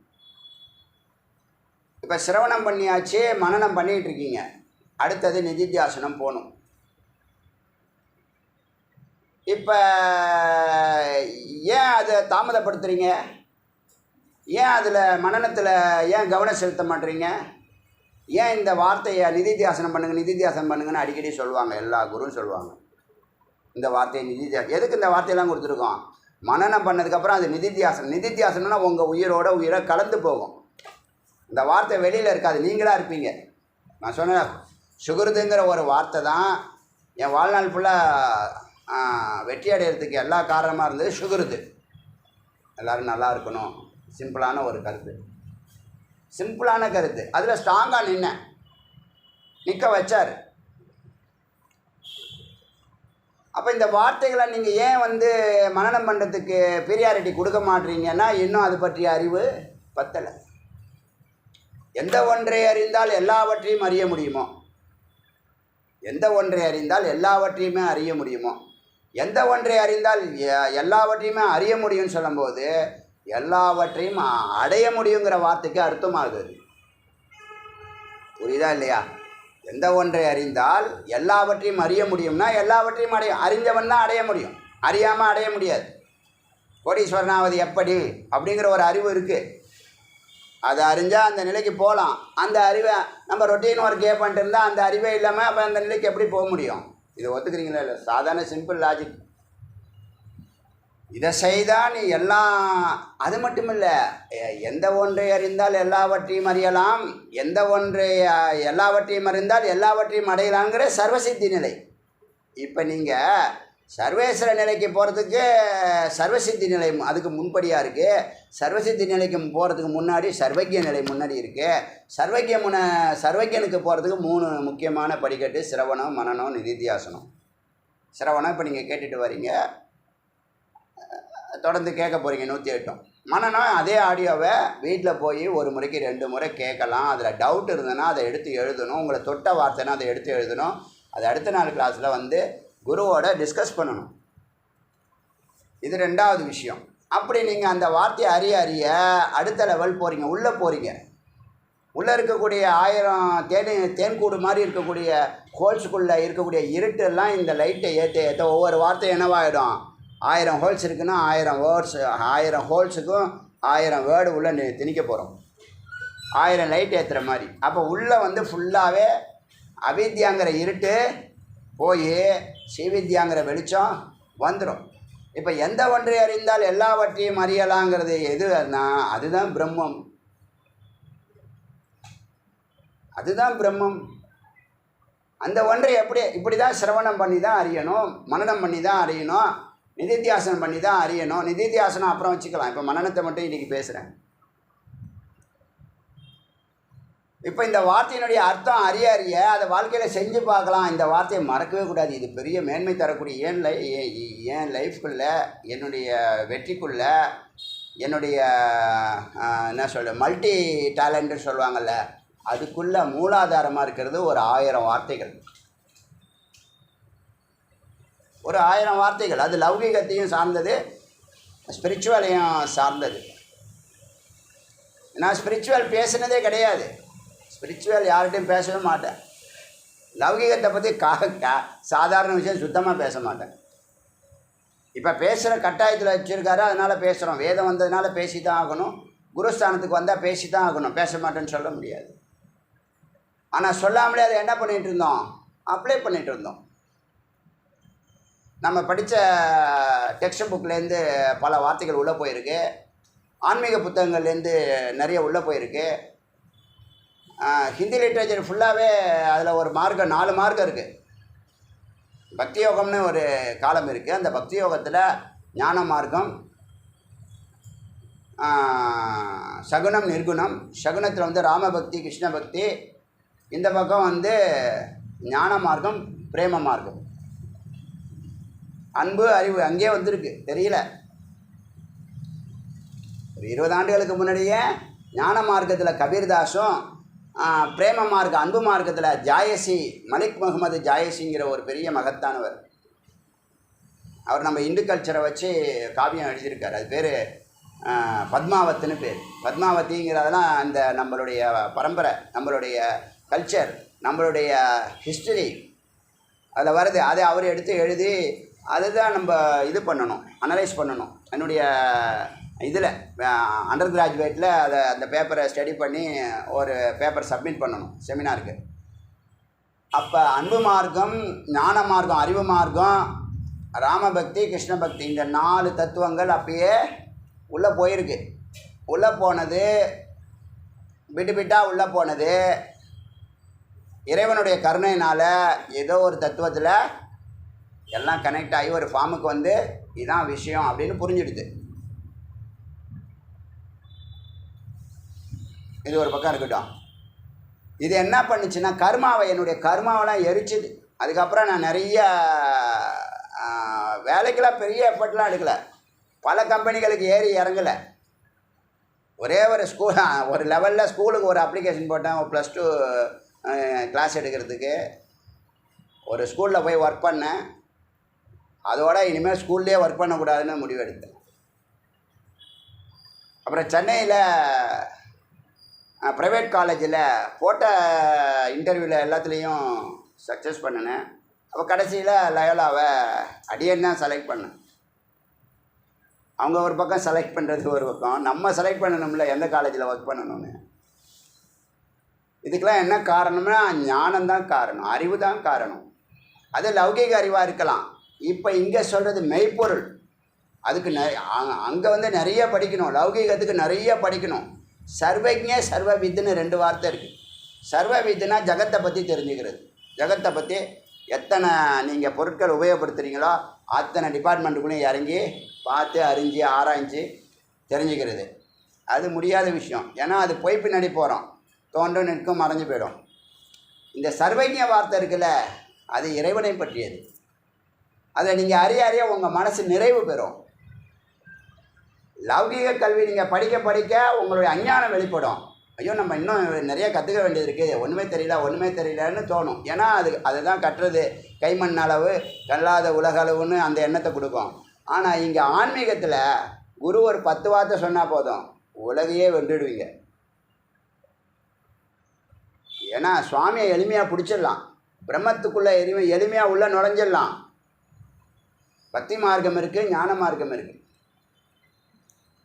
Speaker 1: இப்போ சிரவணம் பண்ணியாச்சு, மனனம் பண்ணிகிட்டு இருக்கீங்க. அடுத்தது நிதித்தியாசனம் போகணும். இப்போ ஏன் அதை தாமதப்படுத்துகிறீங்க? ஏன் அதில் மனனத்தில் ஏன் கவனம் செலுத்த மாட்டீங்க? ஏன் இந்த வார்த்தையை நிதித்தியாசனம் பண்ணுங்கன்னு அடிக்கடி சொல்லுவாங்க, எல்லா குருவும் சொல்லுவாங்க. இந்த வார்த்தையை எதுக்கு இந்த வார்த்தையெல்லாம் கொடுத்துருக்கோம்? மனனம் பண்ணதுக்கப்புறம் அது நிதித்தியாசனம்னா உங்கள் உயிரை கலந்து போகும். இந்த வார்த்தை வெளியில் இருக்காது, நீங்களாக இருப்பீங்க. நான் சொன்ன சுகிருதுங்கிற ஒரு வார்த்தை தான் என் வாழ்நாள் ஃபுல்லாக வெற்றி அடையிறதுக்கு எல்லா காரணமாக இருந்தது. சுகிருது, எல்லோரும் நல்லா இருக்கணும், சிம்பிளான ஒரு கருத்து, சிம்பிளான கருத்து. அதில் ஸ்ட்ராங்காக நிற்க வச்சார். அப்போ இந்த வார்த்தைகளை நீங்கள் ஏன் மனனம் பண்ணுறதுக்கு பீரியாரிட்டி கொடுக்க மாட்டீங்கன்னா, இன்னும் அது பற்றிய அறிவு பத்தலை. எந்த ஒன்றை அறிந்தால் எல்லாவற்றையும் அறிய முடியுமோ, எந்த ஒன்றை அறிந்தால் எல்லாவற்றையுமே அறிய முடியுமோ, எந்த ஒன்றை அறிந்தால் எல்லாவற்றையுமே அறிய முடியும்னு சொல்லும்போது எல்லாவற்றையும் அடைய முடியுங்கிற வார்த்தைக்கு அர்த்தமாகுது. புரியுதா இல்லையா? எந்த ஒன்றை அறிந்தால் எல்லாவற்றையும் அறிய முடியும்னா எல்லாவற்றையும் அறிஞ்சவன் தான் அடைய முடியும், அறியாமல் அடைய முடியாது. கோடீஸ்வரனாவது எப்படி அப்படிங்கிற ஒரு அறிவு இருக்குது. அதை அறிஞ்சால் அந்த நிலைக்கு போகலாம். அந்த அறிவை நம்ம ரொட்டீன் ஒர்க்கே பண்ணிட்டு இருந்தால் அந்த அறிவே இல்லாமல் அப்போ அந்த நிலைக்கு எப்படி போக முடியும்? இதை ஒத்துக்கிறீங்களா? இல்லை, சாதாரண சிம்பிள் லாஜிக். இதை செய்தால் நீ எல்லாம், அது மட்டும் இல்லை, எந்த ஒன்றை அறிந்தால் எல்லாவற்றையும் அறியலாம், எந்த ஒன்றை எல்லாவற்றையும் அறிந்தால் எல்லாவற்றையும் அடையலாங்கிற சர்வசித்தி நிலை. இப்போ நீங்கள் சர்வேஸ்வர நிலைக்கு போகிறதுக்கு சர்வசித்தி நிலை அதுக்கு முன்படியாக இருக்குது. சர்வசித்தி நிலைக்கு போகிறதுக்கு முன்னாடி சர்வக்கிய நிலை முன்னாடி இருக்குது. சர்வக்கியனுக்கு போகிறதுக்கு 3 முக்கியமான படிக்கட்டு: சிரவணம், மனனம், நிதித்தியாசனம். சிரவணம் இப்போ நீங்கள் கேட்டுட்டு வரீங்க, தொடர்ந்து கேட்க போகிறீங்க 108. மனனம் அதே ஆடியோவை வீட்டில் போய் 1 முறைக்கு 2 முறை கேட்கலாம். அதில் டவுட் இருந்ததுன்னா அதை எடுத்து எழுதணும். உங்களை தொட்ட வார்த்தைன்னா அதை எடுத்து எழுதணும். அது அடுத்த நாள் கிளாஸில் வந்து குருவோட டிஸ்கஸ் பண்ணணும். இது 2வது விஷயம். அப்படி நீங்கள் அந்த வார்த்தையை அறிய அடுத்த லெவல் போகிறீங்க, உள்ளே போகிறீங்க. உள்ளே இருக்கக்கூடிய 1000 தேன்கூடு மாதிரி இருக்கக்கூடிய ஹோல்ஸுக்குள்ளே இருக்கக்கூடிய இருட்டெல்லாம் இந்த லைட்டை ஏற்ற ஒவ்வொரு வார்த்தையும் என்னவாகிடும்? 1000 ஹோல்ஸ் இருக்குன்னா 1000 ஹோல்ஸுக்கும் 1000 வேர்டு உள்ளே திணிக்க போகிறோம். 1000 லைட் ஏற்றுற மாதிரி. அப்போ உள்ளே வந்து ஃபுல்லாகவே அவித்யாங்கிற இருட்டு போய் ஸ்ரீவித்யாங்கிற வெளிச்சம் வந்துடும். இப்போ எந்த ஒன்றை அறிந்தால் எல்லாவற்றையும் அறியலாங்கிறது எதுனா அதுதான் பிரம்மம். அதுதான் பிரம்மம். அந்த ஒன்றை இப்படி தான் சிரவணம் பண்ணி தான் அறியணும், மனனம் பண்ணி தான் அறியணும், நிதித்தியாசனம் பண்ணி தான் அறியணும். நிதித்தியாசனம் அப்புறம் வச்சுக்கலாம். இப்போ மனனத்தை மட்டும் இன்றைக்கி பேசுகிறேன். இப்போ இந்த வார்த்தையினுடைய அர்த்தம் அறிய அதை வாழ்க்கையில் செஞ்சு பார்க்கலாம். இந்த வார்த்தையை மறக்கவே கூடாது. இது பெரிய மேன்மை தரக்கூடிய என் லைஃப்குள்ளே, என்னுடைய வெற்றிக்குள்ளே, என்னுடைய என்ன மல்டி டேலண்ட்டு சொல்லுவாங்கள்ல, அதுக்குள்ளே மூலாதாரமாக இருக்கிறது ஒரு 1000 வார்த்தைகள். ஒரு 1000 வார்த்தைகள். அது லௌகிகத்தையும் சார்ந்தது, ஸ்பிரிச்சுவலையும் சார்ந்தது. நான் ஸ்பிரிச்சுவல் பேசுனதே கிடையாது. ஸ்பிரிச்சுவல் யார்கிட்டையும் பேசவே மாட்டேன். லௌகிகத்தை பற்றி சாதாரண விஷயம் சுத்தமாக பேச மாட்டேன். இப்போ பேசுகிற கட்டாயத்தில் வச்சுருக்காரு, அதனால் பேசுகிறோம். வேதம் வந்ததுனால பேசி தான் ஆகணும். குருஸ்தானத்துக்கு வந்தால் பேசி தான் ஆகணும். பேச மாட்டேன்னு சொல்ல முடியாது. ஆனால் சொல்லாமலே அதை என்ன பண்ணிகிட்டு இருந்தோம்? அப்ளை பண்ணிகிட்டு இருந்தோம். நம்ம படித்த டெக்ஸ்ட் புக்லேருந்து பல வார்த்தைகள் உள்ளே போயிருக்கு. ஆன்மீக புத்தகங்கள்லேருந்து நிறைய உள்ளே போயிருக்கு. ஹிந்தி லிட்ரேச்சர் ஃபுல்லாகவே அதில் ஒரு மார்க்கம், 4 மார்க்கம் இருக்குது. பக்தி யோகம்னு ஒரு காலம் இருக்குது. அந்த பக்தி யோகத்தில் ஞான மார்க்கம், சகுனம், நிர்குணம். சகுனத்தில் வந்து ராமபக்தி, கிருஷ்ண பக்தி. இந்த பக்கம் வந்து ஞான மார்க்கம், பிரேம மார்க்கம். அன்பு, அறிவு அங்கேயே வந்திருக்கு, தெரியல. ஒரு 20 ஆண்டுகளுக்கு முன்னாடியே ஞான மார்க்கத்தில் கபீர்தாஸும், பிரேம மார்க்க அன்பு மார்க்கத்தில் ஜாயசி, மலிக் முகமது ஜாயசிங்கிற ஒரு பெரிய மகத்தானவர். அவர் நம்ம இந்து கல்ச்சரை வச்சு காவியம் எழுதியிருக்கார். அது பேர் பத்மாவத்துன்னு பேர். பத்மாவதிங்கிறதெல்லாம் அந்த நம்மளுடைய பரம்பரை, நம்மளுடைய கல்ச்சர், நம்மளுடைய ஹிஸ்டரி அதில் வருது. அதை அவர் எடுத்து எழுதி அதுதான் நம்ம இது பண்ணணும், அனலைஸ் பண்ணணும். என்னுடைய இதில் அண்டர் கிராஜுவேட்டில் அந்த பேப்பரை ஸ்டடி பண்ணி ஒரு பேப்பர் சப்மிட் பண்ணணும் செமினாருக்கு. அப்போ அன்பு மார்க்கம், ஞான மார்க்கம், அறிவு மார்க்கம், ராமபக்தி, கிருஷ்ண பக்தி, இந்த 4 தத்துவங்கள் அப்பயே உள்ளே போயிருக்கு. உள்ளே போனது விட்டு உள்ளே போனது இறைவனுடைய கருணையினால் ஏதோ ஒரு தத்துவத்தில் எல்லாம் கனெக்ட் ஆகி ஒரு ஃபார்முக்கு வந்து இதுதான் விஷயம் அப்படின்னு புரிஞ்சிடுது. இது ஒரு பக்கம் இருக்கட்டும். இது என்ன பண்ணுச்சுன்னா என்னுடைய கர்மாவெல்லாம் எரிச்சுது. அதுக்கப்புறம் நான் நிறைய வேலைக்கெல்லாம் பெரிய எஃபர்ட்லாம் எடுக்கலை. பல கம்பெனிகளுக்கு ஏறி இறங்கலை. ஒரே ஒரு ஒரு லெவலில் ஸ்கூலுக்கு ஒரு அப்ளிகேஷன் போட்டேன். +2 கிளாஸ் எடுக்கிறதுக்கு ஒரு ஸ்கூலில் போய் ஒர்க் பண்ணேன். அதோட இனிமேல் ஸ்கூல்லேயே ஒர்க் பண்ணக்கூடாதுன்னு முடிவெடுத்தேன். அப்புறம் சென்னையில் ப்ரைவேட் காலேஜில் போட்ட இன்டர்வியூவில் எல்லாத்துலேயும் சக்ஸஸ் பண்ணினேன். அப்போ கடைசியில் லயோலாவை அடியன் தான் செலக்ட் பண்ணேன். அவங்க ஒரு பக்கம் செலக்ட் பண்ணுறது ஒரு பக்கம், நம்ம செலக்ட் பண்ணணும்ல எந்த காலேஜில் ஒர்க் பண்ணணும்னு. இதுக்கெல்லாம் என்ன காரணம்னா ஞானம்தான் காரணம், அறிவு தான் காரணம். அது லௌகிக அறிவாக இருக்கலாம். இப்போ இங்கே சொல்கிறது மெய்ப்பொருள். அதுக்கு அங்கே வந்து நிறைய படிக்கணும், லௌகீகத்துக்கு நிறைய படிக்கணும். சர்வஜ்ஞ சர்வவித்துன்னு 2 வார்த்தை இருக்குது. சர்வவித்துனா ஜகத்தை பற்றி தெரிஞ்சுக்கிறது. ஜகத்தை பற்றி எத்தனை நீங்கள் பொருட்கள் உபயோகப்படுத்துகிறீங்களோ அத்தனை டிபார்ட்மெண்ட்டுக்குள்ளேயும் இறங்கி பார்த்து அறிஞ்சு ஆராய்ஞ்சு தெரிஞ்சுக்கிறது. அது முடியாத விஷயம். ஏன்னா அது போய் பின்னாடி போகிறோம், தோன்றும் நிற்கும் மறைஞ்சு போயிடும். இந்த சர்வஜ்ஞ வார்த்தை இருக்குல்ல, அது இறைவனை பற்றியது. அதை நீங்கள் அறிய அறிய உங்கள் மனசு நிறைவு பெறும். லௌகீக கல்வி நீங்கள் படிக்க படிக்க உங்களுடைய அஞ்ஞானம் வெளிப்படும். ஐயோ நம்ம இன்னும் நிறைய கற்றுக்க வேண்டியது இருக்குது, ஒன்றுமே தெரியலன்னு தோணும். ஏன்னா அதுதான் கட்டுறது கைமண் அளவு கல்லாத உலக அளவுன்னு அந்த எண்ணத்தை கொடுக்கும். ஆனால் இங்கே ஆன்மீகத்தில் குரு ஒரு 10 வார்த்தை சொன்னால் போதும், உலகையே வென்றுடுவீங்க. ஏன்னா சுவாமியை எளிமையாக பிடிச்சிடலாம், பிரம்மத்துக்குள்ளே எளிமையாக உள்ளே நுழைஞ்சிடலாம். பக்தி மார்க்கம் இருக்குது, ஞான மார்க்கம் இருக்குது,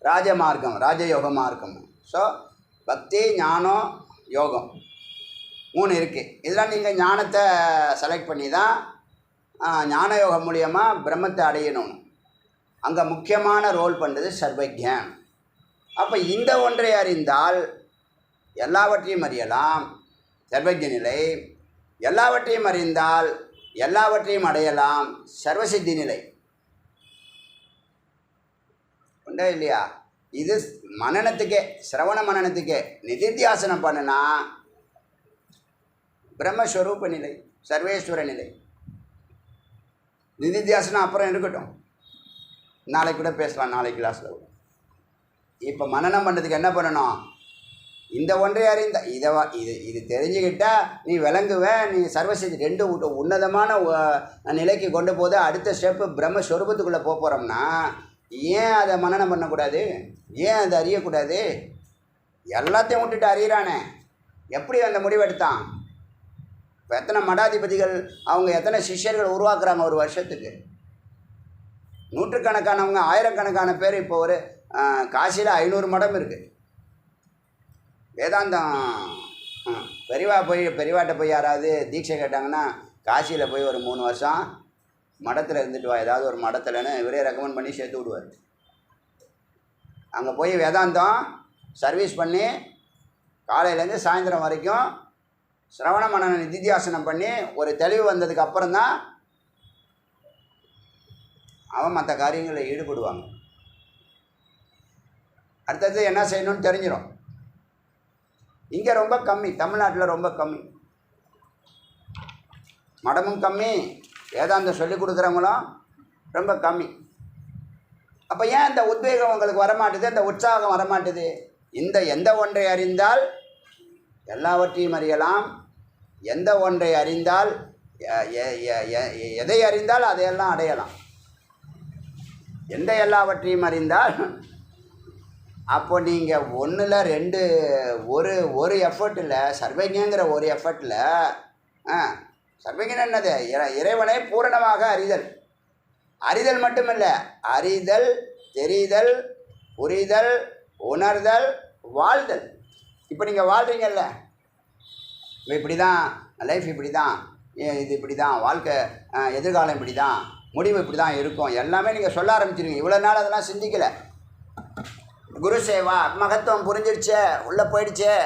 Speaker 1: ராஜ மார்க்கம், ராஜயோக மார்க்கம். ஸோ பக்தி, ஞானம், யோகம் 3 இருக்குது. இதெல்லாம் நீங்கள் ஞானத்தை செலக்ட் பண்ணி தான் ஞான யோகம் மூலியமாக பிரம்மத்தை அடையணும். அங்கே முக்கியமான ரோல் பண்ணுறது சர்வஜ்ஞன். அப்போ இந்த ஒன்றை அறிந்தால் எல்லாவற்றையும் அறியலாம், சர்வஜ்ஞ நிலை. எல்லாவற்றையும் அறிந்தால் எல்லாவற்றையும் அடையலாம், சர்வசித்தி நிலை. உண்டா இல்லையா? இது மனனத்துக்கே, சிரவண மனனத்துக்கே. நிதித்தியாசனம் பண்ணுனா பிரம்மஸ்வரூப நிலை, சர்வேஸ்வர நிலை. நிதித்தியாசனம் அப்புறம் இருக்கட்டும், நாளைக்கு கூட பேசலாம், நாளைக்கு கிளாஸில் கூட. இப்போ மனனம் பண்ணுறதுக்கு என்ன பண்ணணும்? இந்த ஒன்றை அறிந்த இது தெரிஞ்சுக்கிட்டால் நீ விளங்குவ, நீ சர்வசித்தி 2 உன்னதமான நிலைக்கு கொண்டு போது அடுத்த ஸ்டெப்பு பிரம்மஸ்வரூபத்துக்குள்ளே போகிறோம்னா ஏன் அதை மனனம் பண்ணக்கூடாது? ஏன் அதை அறியக்கூடாது? எல்லாத்தையும் விட்டுட்டு அறியிறானே, எப்படி அந்த முடிவெடுத்தான்? இப்போ எத்தனை மடாதிபதிகள், அவங்க எத்தனை சிஷ்யர்கள் உருவாக்குறாங்க ஒரு வருஷத்துக்கு? நூற்றுக்கணக்கானவங்க, ஆயிரக்கணக்கான பேர். இப்போ ஒரு காசியில் 500 மடம் இருக்குது. வேதாந்தம் பெரியவாட்ட போய் யாராவது தீட்சை கேட்டாங்கன்னா காசியில் போய் ஒரு 3 வருஷம் மடத்தில் இருந்துட்டு வா, ஏதாவது ஒரு மடத்தில்னு இவரே ரெக்கமெண்ட் பண்ணி சேர்த்து விடுவார். அங்கே போய் வேதாந்தம் சர்வீஸ் பண்ணி காலையிலேருந்து சாயந்தரம் வரைக்கும் சிரவண மனன நிதித்தியாசனம் பண்ணி ஒரு தெளிவு வந்ததுக்கு அப்புறம்தான் அவன் மற்ற காரியங்களில் ஈடுபடுவாங்க. அடுத்தது என்ன செய்யணும்னு தெரிஞ்சிடும். இங்கே ரொம்ப கம்மி, தமிழ்நாட்டில் ரொம்ப கம்மி, மடமும் கம்மி, வேதாந்தம் சொல்லிக் கொடுக்குறவங்களும் ரொம்ப கம்மி. அப்போ ஏன் இந்த உத்வேகம் உங்களுக்கு வரமாட்டுது, இந்த உற்சாகம் வரமாட்டுது? எந்த ஒன்றை அறிந்தால் எல்லாவற்றையும் அறியலாம், எந்த ஒன்றை அறிந்தால் எதை அறிந்தால் அதையெல்லாம் அடையலாம். எந்த எல்லாவற்றையும் அறிந்தால் அப்போ நீங்கள் 1 2 ஒரு எஃபர்ட்டில் சர்வஜங்கிற ஒரு எஃபர்ட்டில் சர்வஜன் என்னது? இறைவனை பூரணமாக அறிதல் மட்டுமில்லை, அறிதல், தெரிதல், புரிதல், உணர்தல், வாழ்தல். இப்போ நீங்கள் வாழ்கிறீங்கல்ல, இப்படி தான் லைஃப், இப்படி தான் இது, இப்படி தான் வாழ்க்கை, எதிர்காலம் இப்படி தான், முடிவு இப்படி தான் இருக்கும், எல்லாமே நீங்கள் சொல்ல ஆரம்பிச்சிருங்க. இவ்வளோ நாள் அதெல்லாம் சிந்திக்கலை. குரு சேவா மகத்துவம் புரிஞ்சிருச்சே, உள்ளே போயிடுச்சே.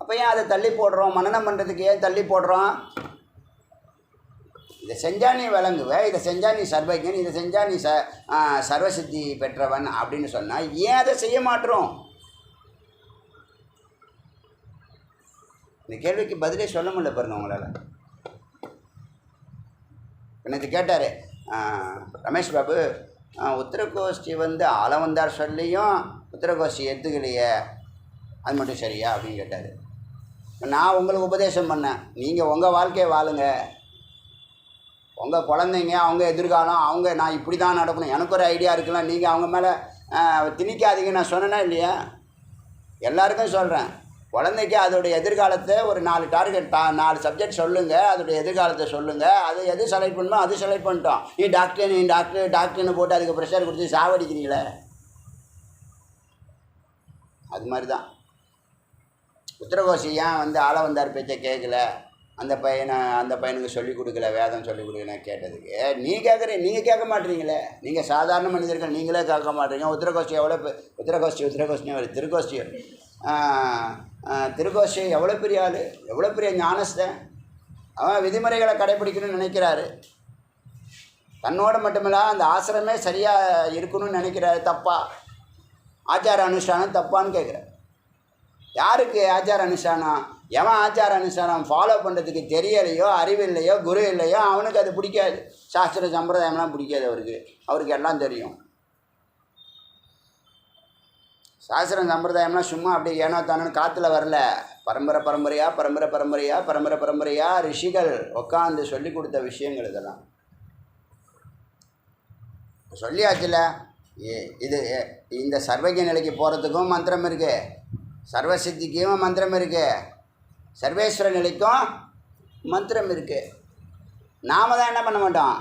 Speaker 1: அப்போ ஏன் அதை தள்ளி போடுறோம்? மனனம் பண்ணுறதுக்கு ஏன் தள்ளி போடுறோம்? இதை செஞ்சால் நீ விளங்குவ, இதை செஞ்சால் நீ சர்வஜன், இதை செஞ்சால் நீ சர்வசித்தி பெற்றவன் அப்படின்னு சொன்னால் ஏன் அதை செய்ய மாட்டோம்? இந்த கேள்விக்கு பதிலே சொல்ல முடியல பாருங்க உங்களால். நேற்று கேட்டார் ரமேஷ் பாபு, உத்தரகோஷ்டி ஆளவந்தார் சொல்லியும் உத்தரகோஷ்டி எடுத்துக்கலையே, அது மட்டும் சரியா அப்படின்னு கேட்டார். நான் உங்களுக்கு உபதேசம் பண்ணேன், நீங்கள் உங்கள் வாழ்க்கையை வாழுங்க, உங்கள் குழந்தைங்க, அவங்க எதிர்காலம், அவங்க நான் இப்படி தான் நடக்கணும், எனக்கு ஒரு ஐடியா இருக்கலாம், நீங்கள் அவங்க மேலே திணிக்காதீங்க நான் சொன்னேன்னா இல்லையா? எல்லாருக்கும் சொல்கிறேன், குழந்தைக்கு அதோடைய எதிர்காலத்தை ஒரு 4 டார்கெட் 4 சப்ஜெக்ட் சொல்லுங்கள், அதோடைய எதிர்காலத்தை சொல்லுங்கள், அது எது செலக்ட் பண்ணணுமோ அது செலக்ட் பண்ணிட்டோம். நீ டாக்டர்னு போட்டு அதுக்கு ப்ரெஷர் கொடுத்து சாவடிக்கிறீங்களே, அது மாதிரி தான். உத்தரகோசி ஏன் ஆளவந்தார் பேச்சை கேட்கல அந்த பையனுக்கு சொல்லிக் கொடுக்கல, வேதம் சொல்லிக் கொடுக்கல கேட்டதுக்கு நீங்கள் கேட்க மாட்டீங்களே. நீங்கள் சாதாரண மனிதர்கள், நீங்களே கேட்க மாட்டீங்க. உத்திரகோஷ்டி உத்திரகோஷ்டி வருது, திருக்கோஷ்டி எவ்வளோ பெரிய ஆள், எவ்வளோ பெரிய ஞானஸ்தன். அவன் விதிமுறைகளை கடைப்பிடிக்கணும்னு நினைக்கிறாரு. தன்னோட மட்டுமில்ல அந்த ஆசிரமே சரியாக இருக்கணும்னு நினைக்கிறாரு. தப்பா ஆச்சார அனுஷ்டானம் தப்பான்னு கேட்குறாரு. யாருக்கு ஆச்சார அனுஷ்டானம்? எவன் ஆச்சார அனுஷ்டானம் ஃபாலோ பண்ணுறதுக்கு தெரியலையோ, அறிவு இல்லையோ, குரு இல்லையோ, அவனுக்கு அது பிடிக்காது. சாஸ்திர சம்பிரதாயம்லாம் பிடிக்காது அவருக்கு எல்லாம் தெரியும். சாஸ்திரம் சம்பிரதாயம்லாம் சும்மா அப்படி ஏனோ தானு காற்றுல வரல. பரம்பரையாக ரிஷிகள் உட்காந்து சொல்லி கொடுத்த விஷயங்கள் இதெல்லாம். சொல்லியாச்சுல, இது இந்த சர்வஜ நிலைக்கு போகிறதுக்கும் மந்திரம் இருக்குது, சர்வசித்திக்கும் மந்திரம் இருக்குது, சர்வேஸ்வர நிலைக்கும் மந்திரம் இருக்குது. நாம் தான் என்ன பண்ண மாட்டோம்,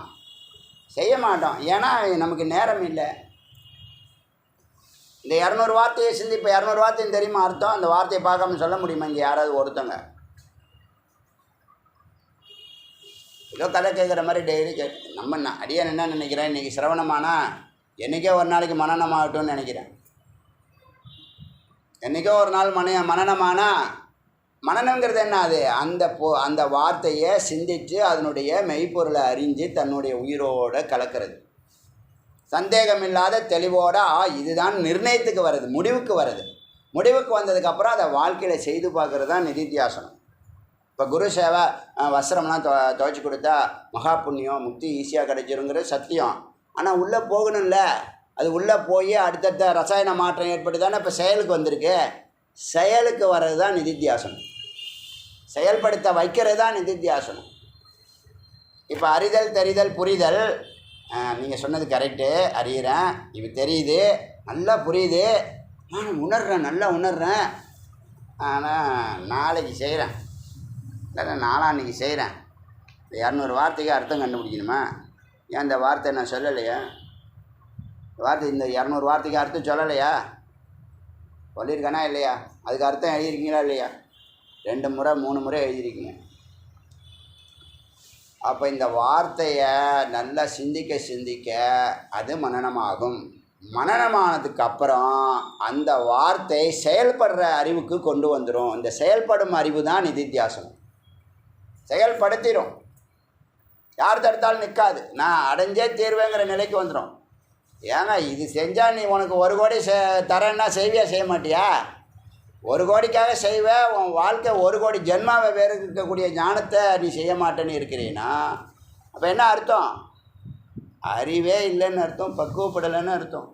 Speaker 1: செய்ய மாட்டோம். ஏன்னா நமக்கு நேரம் இல்லை. இந்த 200 வார்த்தையை இப்போ 200 வார்த்தையும் தெரியுமா அர்த்தம்? அந்த வார்த்தையை பார்க்காம சொல்ல முடியுமா இங்கே யாராவது ஒருத்தங்க? ஏதோ கதை கேட்குற மாதிரி டெய்லி நம்ம அடியான் என்ன நினைக்கிறேன், இன்றைக்கி சிரவணமானா என்றைக்கோ ஒரு நாளைக்கு மனனம் ஆகட்டும்னு நினைக்கிறேன். என்றைக்கோ ஒரு நாள் மனனமானா, மனனங்கிறது என்ன? அது அந்த வார்த்தையை சிந்தித்து அதனுடைய மெய்ப்பொருளை அறிஞ்சு தன்னுடைய உயிரோடு கலக்கிறது. சந்தேகமில்லாத தெளிவோடு இதுதான் நிர்ணயத்துக்கு வருது, முடிவுக்கு வருது. முடிவுக்கு வந்ததுக்கப்புறம் அதை வாழ்க்கையில் செய்து பார்க்குறது தான் நிதித்தியாசனம். இப்போ குரு சேவை வஸ்திரம்லாம் துவைச்சி கொடுத்தா மகா புண்ணியம், முக்தி ஈஸியாக கிடைச்சிருங்கிறது சத்தியம். ஆனால் உள்ளே போகணும்ல, அது உள்ளே போய் அடுத்தடுத்த ரசாயன மாற்றம் ஏற்பட்டு தானே இப்போ செயலுக்கு வந்திருக்கு. செயலுக்கு வர்றது தான் நிதித்தியாசனம், செயல்படுத்த வைக்கிறது தான் நிதித்தியாசனம். இப்போ அறிதல், தெரிதல், புரிதல், நீங்கள் சொன்னது கரெக்டு, அறிகிறேன், இப்போ தெரியுது, நல்லா புரியுது, நான் உணர்கிறேன், நல்லா உணர்கிறேன். ஆனால் நாளைக்கு செய்கிறேன், இல்லைன்னா நாளான்னைக்கு செய்கிறேன். இந்த 200 வார்த்தைக்கு அர்த்தம் கண்டுபிடிக்கணுமா? ஏன் இந்த வார்த்தை நான் சொல்லலையா? இந்த 200 வார்த்தைக்கு அர்த்தம் சொல்லலையா? சொல்லியிருக்கேனா இல்லையா? அதுக்கு அர்த்தம் எழுதியிருக்கீங்களா இல்லையா? 2 முறை 3 முறை எழுதியிருக்கீங்க. அப்போ இந்த வார்த்தையை நல்லா சிந்திக்க அது மனனமாகும். மனனமானதுக்கு அப்புறம் அந்த வார்த்தை செயல்படுற அறிவுக்கு கொண்டு வந்துடும். இந்த செயல்படும் அறிவு தான் நிதித்தியாசனம். செயல்படுத்திடும். யார் தடுத்தாலும் நிற்காது. நான் அடைஞ்சே தீர்வேங்கிற நிலைக்கு வந்துடும். ஏங்க இது செஞ்சால் நீ உனக்கு 1 கோடி தரேன்னா செய்வியா, செய்ய மாட்டியா? 1 கோடிக்காக செய்வ, உன் வாழ்க்கை 1 கோடி ஜென்மாவை வேறு இருக்கக்கூடிய ஞானத்தை நீ செய்ய மாட்டேன்னு இருக்கிறீன்னா அப்போ என்ன அர்த்தம்? அறிவே இல்லைன்னு அர்த்தம், பக்குவப்படலைன்னு அர்த்தம்.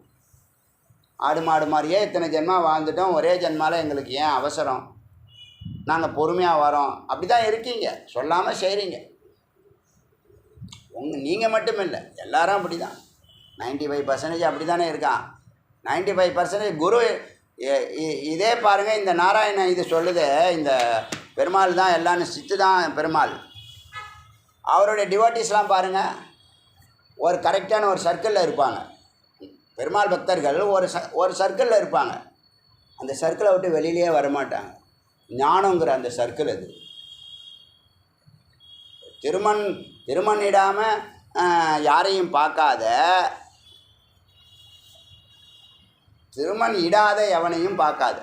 Speaker 1: ஆடு மாடு மாதிரியே இத்தனை ஜென்மா வாழ்ந்துட்டோம், ஒரே ஜென்மாவில் எங்களுக்கு ஏன் அவசரம், நாங்கள் பொறுமையாக வரோம். அப்படி தான் இருக்கீங்க, சொல்லாமல் செய்கிறீங்க. நீங்கள் மட்டும் இல்லை, எல்லாரும் அப்படி தான். 95% அப்படி தானே இருக்கான். 95% குரு. இதே பாருங்கள், இந்த நாராயணன் இது சொல்லுது, இந்த பெருமாள் தான் எல்லான்னு, சித்து தான் பெருமாள். அவருடைய டிவோட்டிஸ்லாம் பாருங்கள், ஒரு கரெக்டான ஒரு சர்க்கிளில் இருப்பாங்க. பெருமாள் பக்தர்கள் ஒரு சர்க்கிளில் இருப்பாங்க. அந்த சர்க்கிளை விட்டு வெளியிலே வரமாட்டாங்க. ஞானங்கிற அந்த சர்க்கிள் அது. திருமணிடாமல் யாரையும் பார்க்காத, திருமண் இடாத எவனையும் பார்க்காத.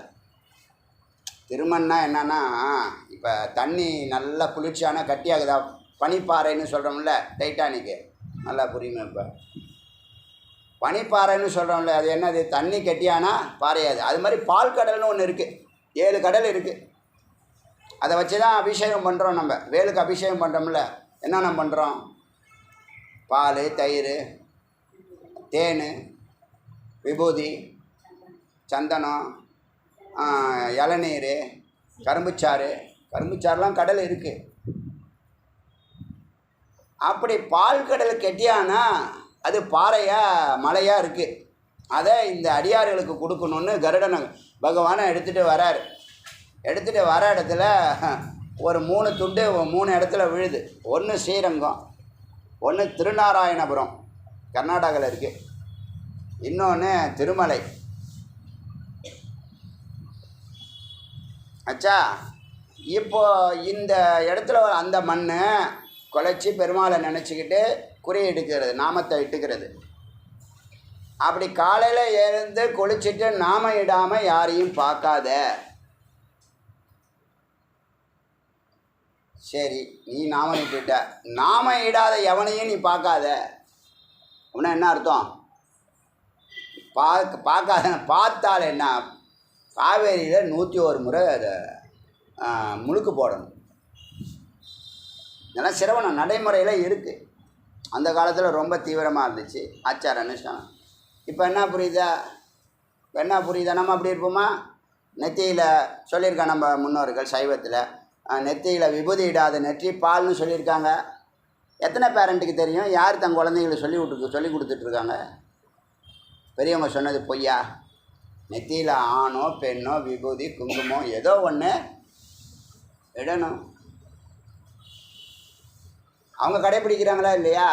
Speaker 1: திருமண்னா என்னன்னா, இப்போ தண்ணி நல்லா குளிர்ச்சியான கட்டியாகுதா, பனிப்பாறைன்னு சொல்கிறோம்ல, டைட்டானிக்கு நல்லா புரியுமே. இப்போ பனிப்பாறைன்னு சொல்கிறோம்ல, அது என்னது? தண்ணி கட்டியானா பாறையாது. அது மாதிரி பால் கடல்னு ஒன்று இருக்குது, 7 கடல் இருக்குது. அதை வச்சு தான் அபிஷேகம் பண்ணுறோம். நம்ம வேலுக்கு அபிஷேகம் பண்ணுறோம்ல, என்னென்ன பண்ணுறோம்? பால், தயிர், தேன், விபூதி, சந்தனம், இளநீர், கரும்புச்சாறுலாம் கடல் இருக்குது. அப்படி பால் கடல் கெட்டியானா அது பாறையாக மலையாக இருக்குது. அதை இந்த அடியார்களுக்கு கொடுக்கணுன்னு கருடன் பகவானை எடுத்துகிட்டு வரார். எடுத்துகிட்டு வர இடத்துல ஒரு 3 துண்டு 3 இடத்துல விழுது. ஒன்று ஸ்ரீரங்கம், ஒன்று திருநாராயணபுரம் கர்நாடகாவில் இருக்குது, இன்னொன்று திருமலை. ஆச்சா, இப்போ இந்த இடத்துல அந்த மண் குலைச்சி பெருமாளை நினச்சிக்கிட்டு குறி எடுக்கிறது, நாமத்தை இட்டுக்கிறது. அப்படி காலையில் எழுந்து குளிச்சுட்டு நாம இடாமல் யாரையும் பார்க்காத. சரி, நீ நாம இட்டுட்ட, நாம இடாத எவனையும் நீ பார்க்காத அப்படின்னா என்ன அர்த்தம்? பார்க்காத. பார்த்தால் என்ன? காவேரியில் 101 முறை அதை முழுக்கு போடணும். இதெல்லாம் சிரவணம் நடைமுறையில் இருக்குது. அந்த காலத்தில் ரொம்ப தீவிரமாக இருந்துச்சு ஆச்சார அனுஷ்டானம். இப்போ என்ன புரியுதா? நம்ம அப்படி இருப்போமா? நெத்தியில் சொல்லியிருக்காங்க நம்ம முன்னோர்கள் சைவத்தில், நெத்தியில் விபூதி இடாத நெற்றி பால்னு சொல்லியிருக்காங்க. எத்தனை பேரண்ட்டுக்கு தெரியும்? யார் தன் குழந்தைங்களுக்கு சொல்லி கொடுத்துட்ருக்காங்க? பெரியவங்க சொன்னது பொய்யா? நெத்தியில் ஆணோ பெண்ணோ விபூதி குங்குமம் ஏதோ ஒன்று இடணும். அவங்க கடைப்பிடிக்கிறாங்களா இல்லையா?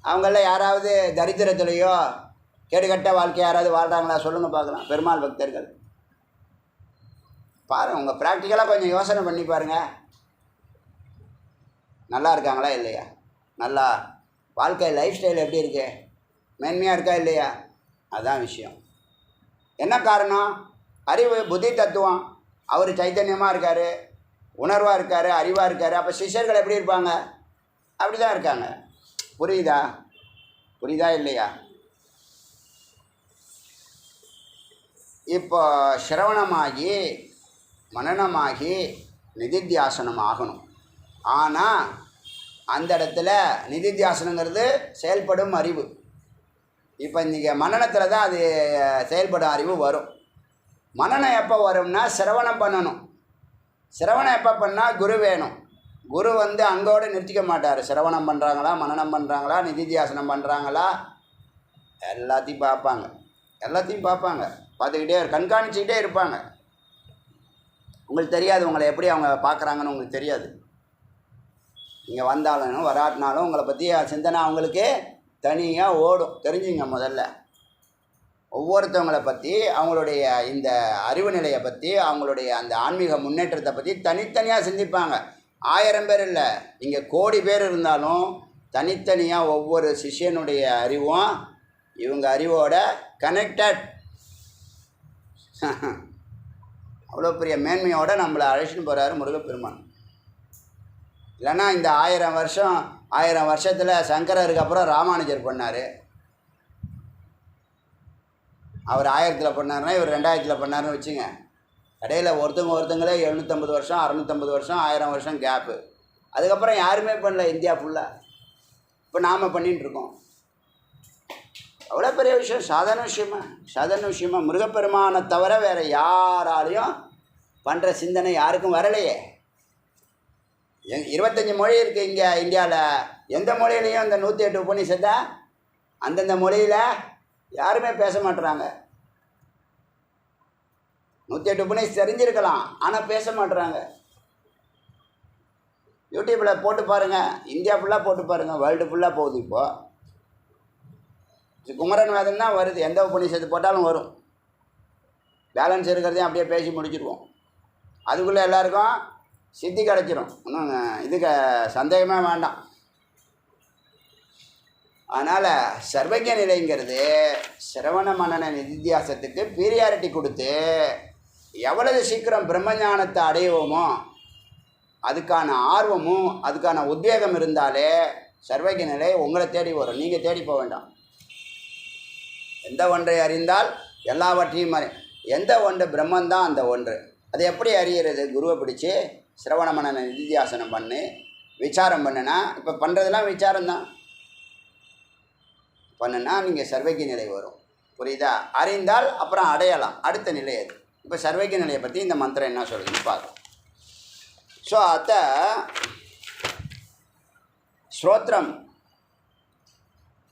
Speaker 1: அவங்கள யாராவது தரித்திரத்துலேயோ கேடுகட்ட வாழ்க்கை யாராவது வாழ்கிறாங்களா? சொல்லுங்கள் பார்க்கலாம். பெருமாள் பக்தர்கள் பாருங்கள், உங்கள் ப்ராக்டிக்கலாக கொஞ்சம் யோசனை பண்ணி பாருங்கள். நல்லா இருக்காங்களா இல்லையா? நல்லா வாழ்க்கை லைஃப் ஸ்டைல் எப்படி இருக்கு? மேன்மையாக இருக்கா இல்லையா? அதுதான் விஷயம். என்ன காரணம்? அறிவு, புத்தி தத்துவம். அவர் சைத்தன்யமாக இருக்கார், உணர்வாக இருக்கார், அறிவாக இருக்கார். அப்போ சிஷ்யர்கள் எப்படி இருப்பாங்க? அப்படி தான் இருக்காங்க. புரியுதா இல்லையா? இப்போ சிரவணமாகி மனனமாகி நிதித்தியாசனம் ஆகணும். ஆனால் அந்த இடத்துல நிதித்தியாசனங்கிறது செயல்படும் அறிவு. இப்போ இன்றைக்கி மனனத்தில் தான் அது செயல்படும் அறிவு வரும். மனனம் எப்போ வரும்னா சிரவணம் பண்ணணும். சிரவணம் எப்போ பண்ணால் குரு வேணும். குரு அங்கோடு நிறுத்திக்க மாட்டார். சிரவணம் பண்ணுறாங்களா, மனனம் பண்ணுறாங்களா, நிதித்தியாசனம் பண்ணுறாங்களா, எல்லாத்தையும் பார்ப்பாங்க. பார்த்துக்கிட்டே கண்காணிச்சிக்கிட்டே இருப்பாங்க. உங்களுக்கு தெரியாது உங்களை எப்படி அவங்க பார்க்குறாங்கன்னு உங்களுக்கு தெரியாது. நீங்கள் வந்தாலும் வராட்டினாலும் உங்களை பற்றி சிந்தனை அவங்களுக்கு தனியாக ஓடும். தெரிஞ்சுங்க. முதல்ல ஒவ்வொருத்தவங்களை பற்றி, அவங்களுடைய இந்த அறிவு நிலையை பற்றி, அவங்களுடைய அந்த ஆன்மீக முன்னேற்றத்தை பற்றி தனித்தனியாக சிந்திப்பாங்க. 1000 பேர் இல்லை, இங்கே கோடி பேர் இருந்தாலும் தனித்தனியாக ஒவ்வொரு சிஷ்யனுடைய அறிவும் இவங்க அறிவோட கனெக்டட். அவ்வளோ பெரிய மேன்மையோடு நம்மளை அழைச்சின்னு போகிறாரு முருகப்பெருமான். இல்லைன்னா இந்த 1000 வருஷத்தில் சங்கரருக்கு அப்புறம் ராமானுஜர் பண்ணார். அவர் 1000ல் பண்ணார்னா இவர் 2000ல் பண்ணார்னு வச்சுங்க. இடையில் ஒருத்தங்களே 750 வருஷம் 650 வருஷம் 1000 வருஷம் கேப்பு. அதுக்கப்புறம் யாருமே பண்ணல இந்தியா ஃபுல்லாக. இப்போ நாம் பண்ணிகிட்ருக்கோம். அவ்வளோ பெரிய விஷயம். சாதாரண விஷயமா முருகப்பெருமானை தவிர வேறு யாராலையும் பண்ணுற சிந்தனை யாருக்கும் வரலையே. 25 மொழி இருக்குது இங்கே இந்தியாவில். எந்த மொழியிலையும் இந்த 108 உபநிஷத்தை அந்தந்த மொழியில் யாருமே பேச மாட்டுறாங்க. 108 உபநிஷம் தெரிஞ்சிருக்கலாம், ஆனால் பேச மாட்டுறாங்க. யூடியூப்பில் போட்டு பாருங்கள், இந்தியா ஃபுல்லாக போட்டு பாருங்கள், வேர்ல்டு ஃபுல்லாக போகுது. இப்போது குமரன் வேதம் தான் வருது. எந்த உபநிஷத்து போட்டாலும் வரும். பேலன்ஸ் இருக்கிறதையும் அப்படியே பேசி முடிச்சிடுவோம். அதுக்குள்ளே எல்லாருக்கும் சித்தி கிடச்சிரும். இன்னும் இதுக்கு சந்தேகமே வேண்டாம். அதனால் சர்வஜ நிலைங்கிறது சிரவண மனன நிதித்தியாசத்துக்கு பீரியாரிட்டி கொடுத்து எவ்வளவு சீக்கிரம் பிரம்மஞானத்தை அடைவோமோ அதுக்கான ஆர்வமும் அதுக்கான உத்வேகம் இருந்தாலே சர்வஜ நிலை உங்களை தேடி வரும். நீங்கள் தேடி போக வேண்டாம். எந்த ஒன்றை அறிந்தால் எல்லாவற்றையும் எந்த ஒன்று பிரம்மந்தான் அந்த ஒன்று. அது எப்படி அறிகிறது? குருவை பிடிச்சி சிரவண மனன நிதித்தியாசனம் பண்ணி விசாரம் பண்ணுனா, இப்போ பண்ணுறதுலாம் விசாரம்தான். பண்ணுனா நீங்கள் சர்வஜ நிலை வரும். புரியுதா? அறிந்தால் அப்புறம் அடையலாம் அடுத்த நிலை. அது இப்போ சர்வஜ நிலையை பற்றி இந்த மந்திரம் என்ன சொல்லுதுன்னு பார்க்கலாம். ஸோ அத்த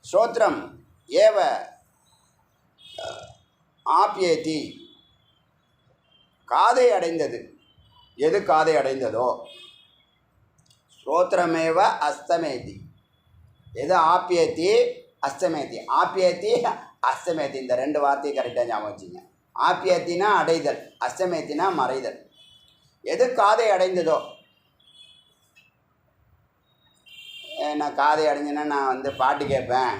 Speaker 1: ஸ்ரோத்ரம் ஏவ ஆப்யேதி. காதை அடைந்தது. எது காதை அடைந்ததோ ஸ்ரோத்ரமேவ அஸ்தமேதி. எது ஆப்யேதி அஸ்தமேதி. ஆப்யேதி அஸ்தமேதி, இந்த 2 வார்த்தையை கரெக்டாக ஞாபகம் வச்சுங்க. ஆப்யத்தினா அடைதல், அஸ்தமேத்தினா மறைதல். எது காதை அடைந்ததோ, நான் காதை அடைஞ்சேன்னா நான் வந்து பாட்டு கேட்பேன்,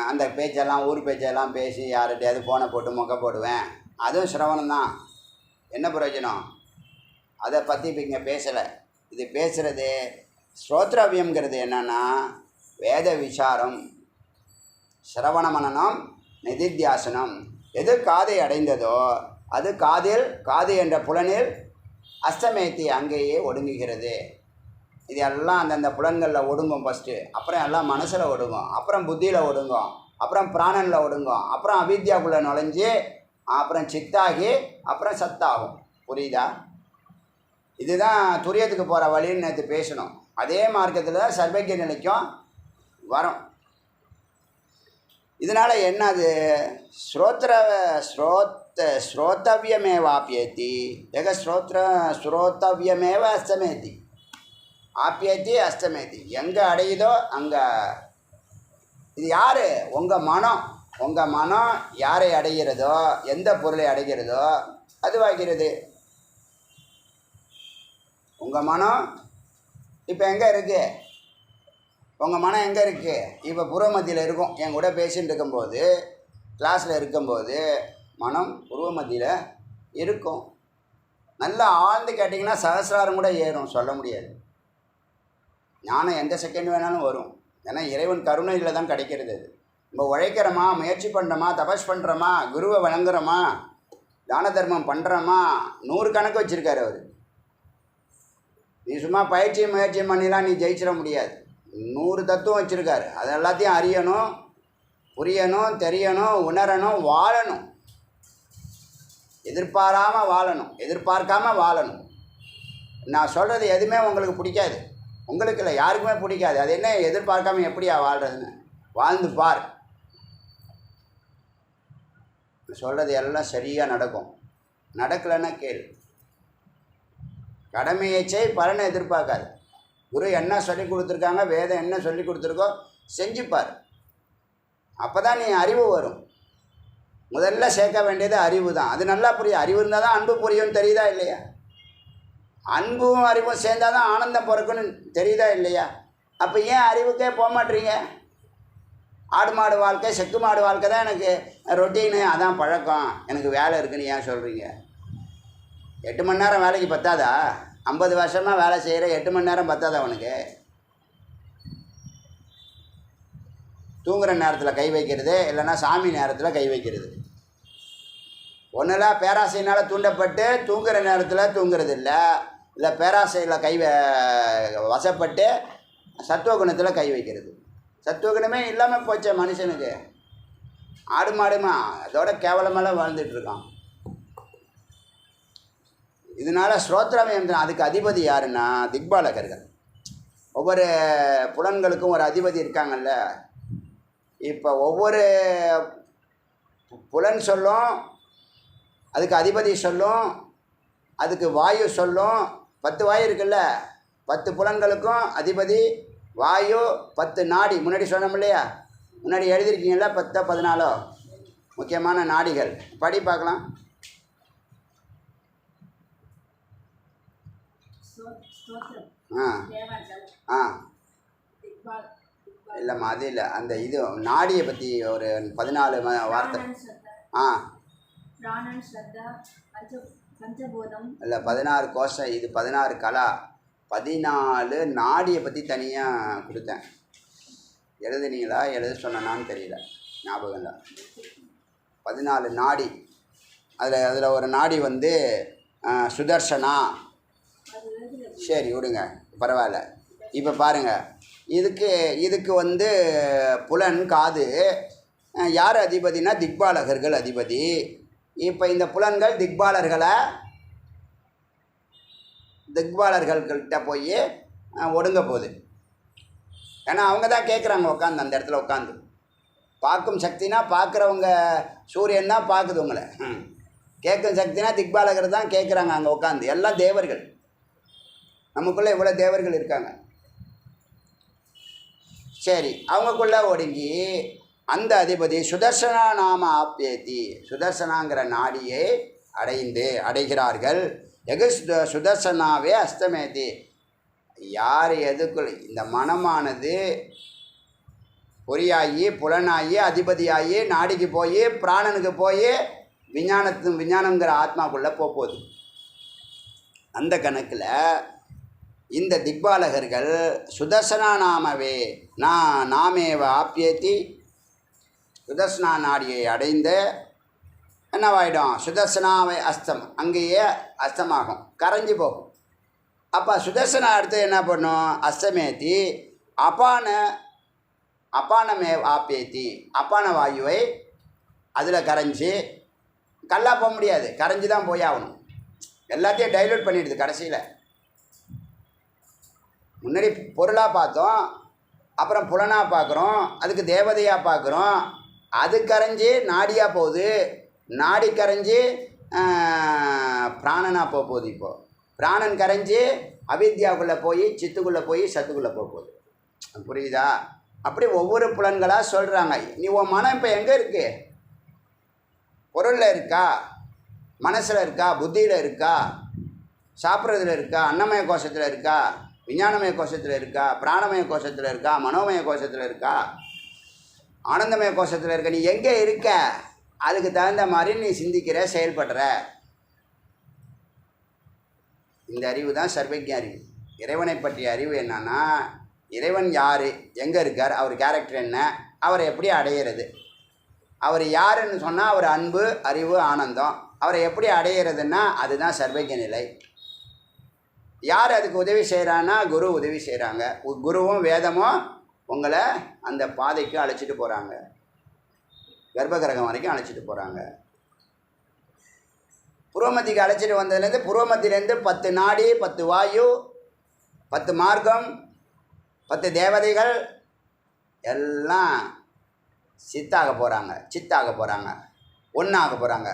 Speaker 1: அந்த பேச்செல்லாம் ஊர் பேச்செல்லாம் பேசி யார்கிட்டையாவது ஃபோனை போட்டு மொக்க போடுவேன், அதுவும் சிரவணம் தான். என்ன பிரயோஜனம்? அதை பற்றி இப்போ இங்கே பேசலை. இது பேசுகிறது ஸ்ரோத்ரவியம்ங்கிறது என்னென்னா வேத விசாரம், சிரவண மனனம், நிதித்தியாசனம். எது காதை அடைந்ததோ அது காது என்ற புலனில் அஸ்தமேத்தி அங்கேயே ஒடுங்குகிறது. இது எல்லாம் அந்தந்த புலன்களில் ஒடுங்கும் ஃபஸ்ட்டு, அப்புறம் எல்லாம் மனசில் ஒடுங்கும், அப்புறம் புத்தியில் ஒடுங்கும், அப்புறம் பிராணனில் ஒடுங்கும், அப்புறம் அவித்யாக்குள்ளே நுழைஞ்சி அப்புறம் சித்தாகி அப்புறம் சத்தாகும். புரியுதா? இதுதான் துரியத்துக்கு போகிற வழின்னு நேற்று பேசணும். அதே மார்க்கத்தில் சர்வக்கிய நிலைக்கும் வரும். இதனால் என்னது? ஸ்ரோத்தவியமேவாப்பியேத்தி ஏக ஸ்ரோத்தவியமேவ அஸ்தமேத்தி ஆப்பியேத்தி அஸ்தமேத்தி. எங்கே அடையுதோ அங்கே. இது யார்? உங்கள் மனம் யாரை அடைகிறதோ, எந்த பொருளை அடைகிறதோ அதுவாகிறது. உங்கள் மனம் இப்போ எங்கே இருக்குது? உங்கள் மனம் எங்கே இருக்குது? இப்போ புருவமத்தியில் இருக்கும். என் கூட பேசிகிட்டு இருக்கும்போது, கிளாஸில் இருக்கும்போது மனம் புருவமத்தியில் இருக்கும். நல்லா ஆழ்ந்து கேட்டிங்கன்னா சகசிராரம் கூட ஏறும், சொல்ல முடியாது. ஞானம் எந்த செகண்ட் வேணாலும் வரும். ஏன்னா இறைவன் கருணையில் தான் கிடைக்கிறது. அது நம்ம உழைக்கிறோமா, முயற்சி பண்ணுறோமா, தபஸ் பண்ணுறோமா, குருவை வணங்குறோமா, தான தர்மம் பண்ணுறோமா, 100 கணக்கு வச்சுருக்காரு அவர். நீ சும்மா முயற்சியும் பண்ணிலாம் நீ ஜெயிச்சிட முடியாது. 100 தத்துவம் வச்சுருக்காரு. அது எல்லாத்தையும் அறியணும், புரியணும், தெரியணும், உணரணும், வாழணும். எதிர்பார்க்காமல் வாழணும். நான் சொல்கிறது எதுவுமே உங்களுக்கு பிடிக்காது, உங்களுக்கு இல்லை, யாருக்குமே பிடிக்காது. அது என்ன எதிர்பார்க்காம எப்படியா வாழ்கிறதுன்னு வாழ்ந்து பார். சொல்கிறது எல்லாம் சரியாக நடக்கும். நடக்கலைன்னா கேள். கடமையை செய், பலனை எதிர்பார்க்காது. குரு என்ன சொல்லி கொடுத்துருக்காங்க, வேதம் என்ன சொல்லி கொடுத்துருக்கோ செஞ்சுப்பார். அப்போ தான் நீ அறிவு வரும். முதல்ல சேர்க்க வேண்டியது அறிவு தான். அது நல்லா புரியும். அறிவு இருந்தால் தான் அன்பு புரியும். தெரியுதா இல்லையா? அன்பும் அறிவும் சேர்ந்தால் தான் ஆனந்தம் பிறக்குன்னு தெரியுதா இல்லையா? அப்போ ஏன் அறிவுக்கே போக மாட்டீங்க? ஆடு மாடு வாழ்க்கை, செக்கு மாடு வாழ்க்கை தான் எனக்கு ரொட்டீனு, அதான் பழக்கம், எனக்கு வேலை இருக்குன்னு ஏன் சொல்கிறீங்க? 8 மணி நேரம் வேலைக்கு பத்தாதா? 50 வருஷமாக வேலை செய்கிற 8 மணி நேரம் பத்தாதா உனக்கு? தூங்குகிற நேரத்தில் கை வைக்கிறது, இல்லைன்னா சாமி நேரத்தில் கை வைக்கிறது. ஒன்றில் பேராசையினால் தூண்டப்பட்டு தூங்குகிற நேரத்தில் தூங்குறது இல்லை பேராசையில் வசப்பட்டு சத்துவகுணத்தில் கை வைக்கிறது. சத்துவகுணமே இல்லாமல் போச்ச மனுஷனுக்கு. ஆடு மாடுமா அதோட கேவலமெல்லாம் வாழ்ந்துட்டுருக்கான். இதனால் ஸ்ரோத்ரமயம் அதுக்கு அதிபதி யாருன்னா திக்பாலகர்கள். ஒவ்வொரு புலன்களுக்கும் ஒரு அதிபதி இருக்காங்கல்ல. இப்போ ஒவ்வொரு புலன் சொல்லும், அதுக்கு அதிபதி சொல்லும், அதுக்கு வாயு சொல்லும். 10 வாயு இருக்குல்ல, 10 புலன்களுக்கும் அதிபதி வாயு, 10 நாடி. முன்னாடி சொன்னோம் இல்லையா? முன்னாடி எழுதியிருக்கீங்களா? 10 14 முக்கியமான நாடிகள். படி பார்க்கலாம். இல்லைம்மா, அது இல்லை. அந்த இது நாடியை பற்றி ஒரு 14 வார்த்தை. இல்லை 16 கோஷம், இது 16 கலா. 14 நாடியை பற்றி தனியாக கொடுத்தேன். எழுதுனீங்களா? எழுத சொன்னான்னு தெரியல, ஞாபகம் இல்லை. 14 நாடி. அதில் ஒரு நாடி வந்து சுதர்சனா. சரி விடுங்க, பரவாயில்ல. இப்போ பாருங்கள், இதுக்கு வந்து புலன் காது யார் அதிபதினா திக்பாலகர்கள் அதிபதி. இப்போ இந்த புலன்கள் திக்பாலர்கள்கிட்ட போய் ஒடுங்க போகுது. ஏன்னா அவங்க தான் கேட்குறாங்க உட்காந்து, அந்த இடத்துல உட்காந்து. பார்க்கும் சக்தினா பார்க்குறவங்க சூரியன் தான் பார்க்குது உங்களை. கேட்கும் சக்தினா திக்பாலகர் தான் கேட்குறாங்க அங்கே உட்காந்து. எல்லாம் தேவர்கள். நமக்குள்ளே இவ்வளோ தேவர்கள் இருக்காங்க. சரி, அவங்களுக்குள்ளே ஒடுங்கி அந்த அதிபதி சுதர்சனா நாம ஆப்பியேத்தி, சுதர்சனாங்கிற நாடியை அடைகிறார்கள். எகு சுதர்சனாவே அஸ்தமேதி. யார் எதுக்குள் இந்த மனமானது பொறியாகி புலனாகி அதிபதியாகி நாடிக்கு போய் பிராணனுக்கு போய் விஞ்ஞானங்கிற ஆத்மாக்குள்ளே போகுது. அந்த கணக்கில் இந்த திக்பாலகர்கள் சுதர்சனா நாமவே நாமேவ ஆப்பியேத்தி, சுதர்சனா நாடியை அடைந்து என்னவாயிடும், சுதர்சனாவை அஸ்தம், அங்கேயே அஸ்தமாகும், கரைஞ்சி போகும். அப்போ சுதர்சனா அடுத்து என்ன பண்ணும், அஸ்தமேத்தி அப்பானமே ஆப்பியேத்தி, அப்பான வாயுவை அதில் கரைஞ்சி, கல்லா போக முடியாது, கரைஞ்சி தான் போய் ஆகணும். எல்லாத்தையும் டைல்யூட் பண்ணிடுது கடைசியில். முன்னாடி பொருளாக பார்த்தோம், அப்புறம் புலனாக பார்க்குறோம், அதுக்கு தேவதையாக பார்க்குறோம், அது கரைஞ்சி நாடியாக போகுது, நாடி கரைஞ்சி பிராணனாக போகுது. இப்போது பிராணன் கரைஞ்சி அவித்யாவுக்குள்ளே போய் சித்துக்குள்ளே போய் சத்துக்குள்ளே போகுது. புரியுதா? அப்படி ஒவ்வொரு புலன்களாக சொல்கிறாங்க. நீ உன் மனம் இப்போ எங்கே இருக்கு? பொருளில் இருக்கா, மனசில் இருக்கா, புத்தியில் இருக்கா, சாப்பிட்றதுல இருக்கா, அன்னமய கோஷத்தில் இருக்கா, விஞ்ஞானமய கோஷத்தில் இருக்கா, பிராணமய கோஷத்தில் இருக்கா, மனோமய கோஷத்தில் இருக்கா, ஆனந்தமய கோஷத்தில் இருக்க? நீ எங்கே இருக்க? அதுக்கு தகுந்த மாதிரி நீ சிந்திக்கிற, செயல்படுற. இந்த அறிவு தான் சர்வஜ்ஞ அறிவு. இறைவனை பற்றிய அறிவு என்னன்னா, இறைவன் யார், எங்கே இருக்கார், அவர் கேரக்டர் என்ன, அவரை எப்படி அடையிறது, அவர் யாருன்னு சொன்னால் அவர் அன்பு, அறிவு, ஆனந்தம். அவரை எப்படி அடையிறதுன்னா அதுதான் சர்வஜ்ஞ நிலை. யார் அதுக்கு உதவி செய்கிறான்னா குரு உதவி செய்கிறாங்க. குருவும் வேதமும் உங்களை அந்த பாதைக்கு அழைச்சிட்டு போகிறாங்க, கர்ப்பகிரகம் வரைக்கும் அழைச்சிட்டு போகிறாங்க. புரோமத்திக்கு அழைச்சிட்டு வந்ததுலேருந்து புரோமத்திலேருந்து 10 நாடி, 10 வாயு, 10 மார்க்கம், 10 தேவதைகள் எல்லாம் சித்தாக போகிறாங்க, சித்தாக போகிறாங்க, ஒன்றாக போகிறாங்க.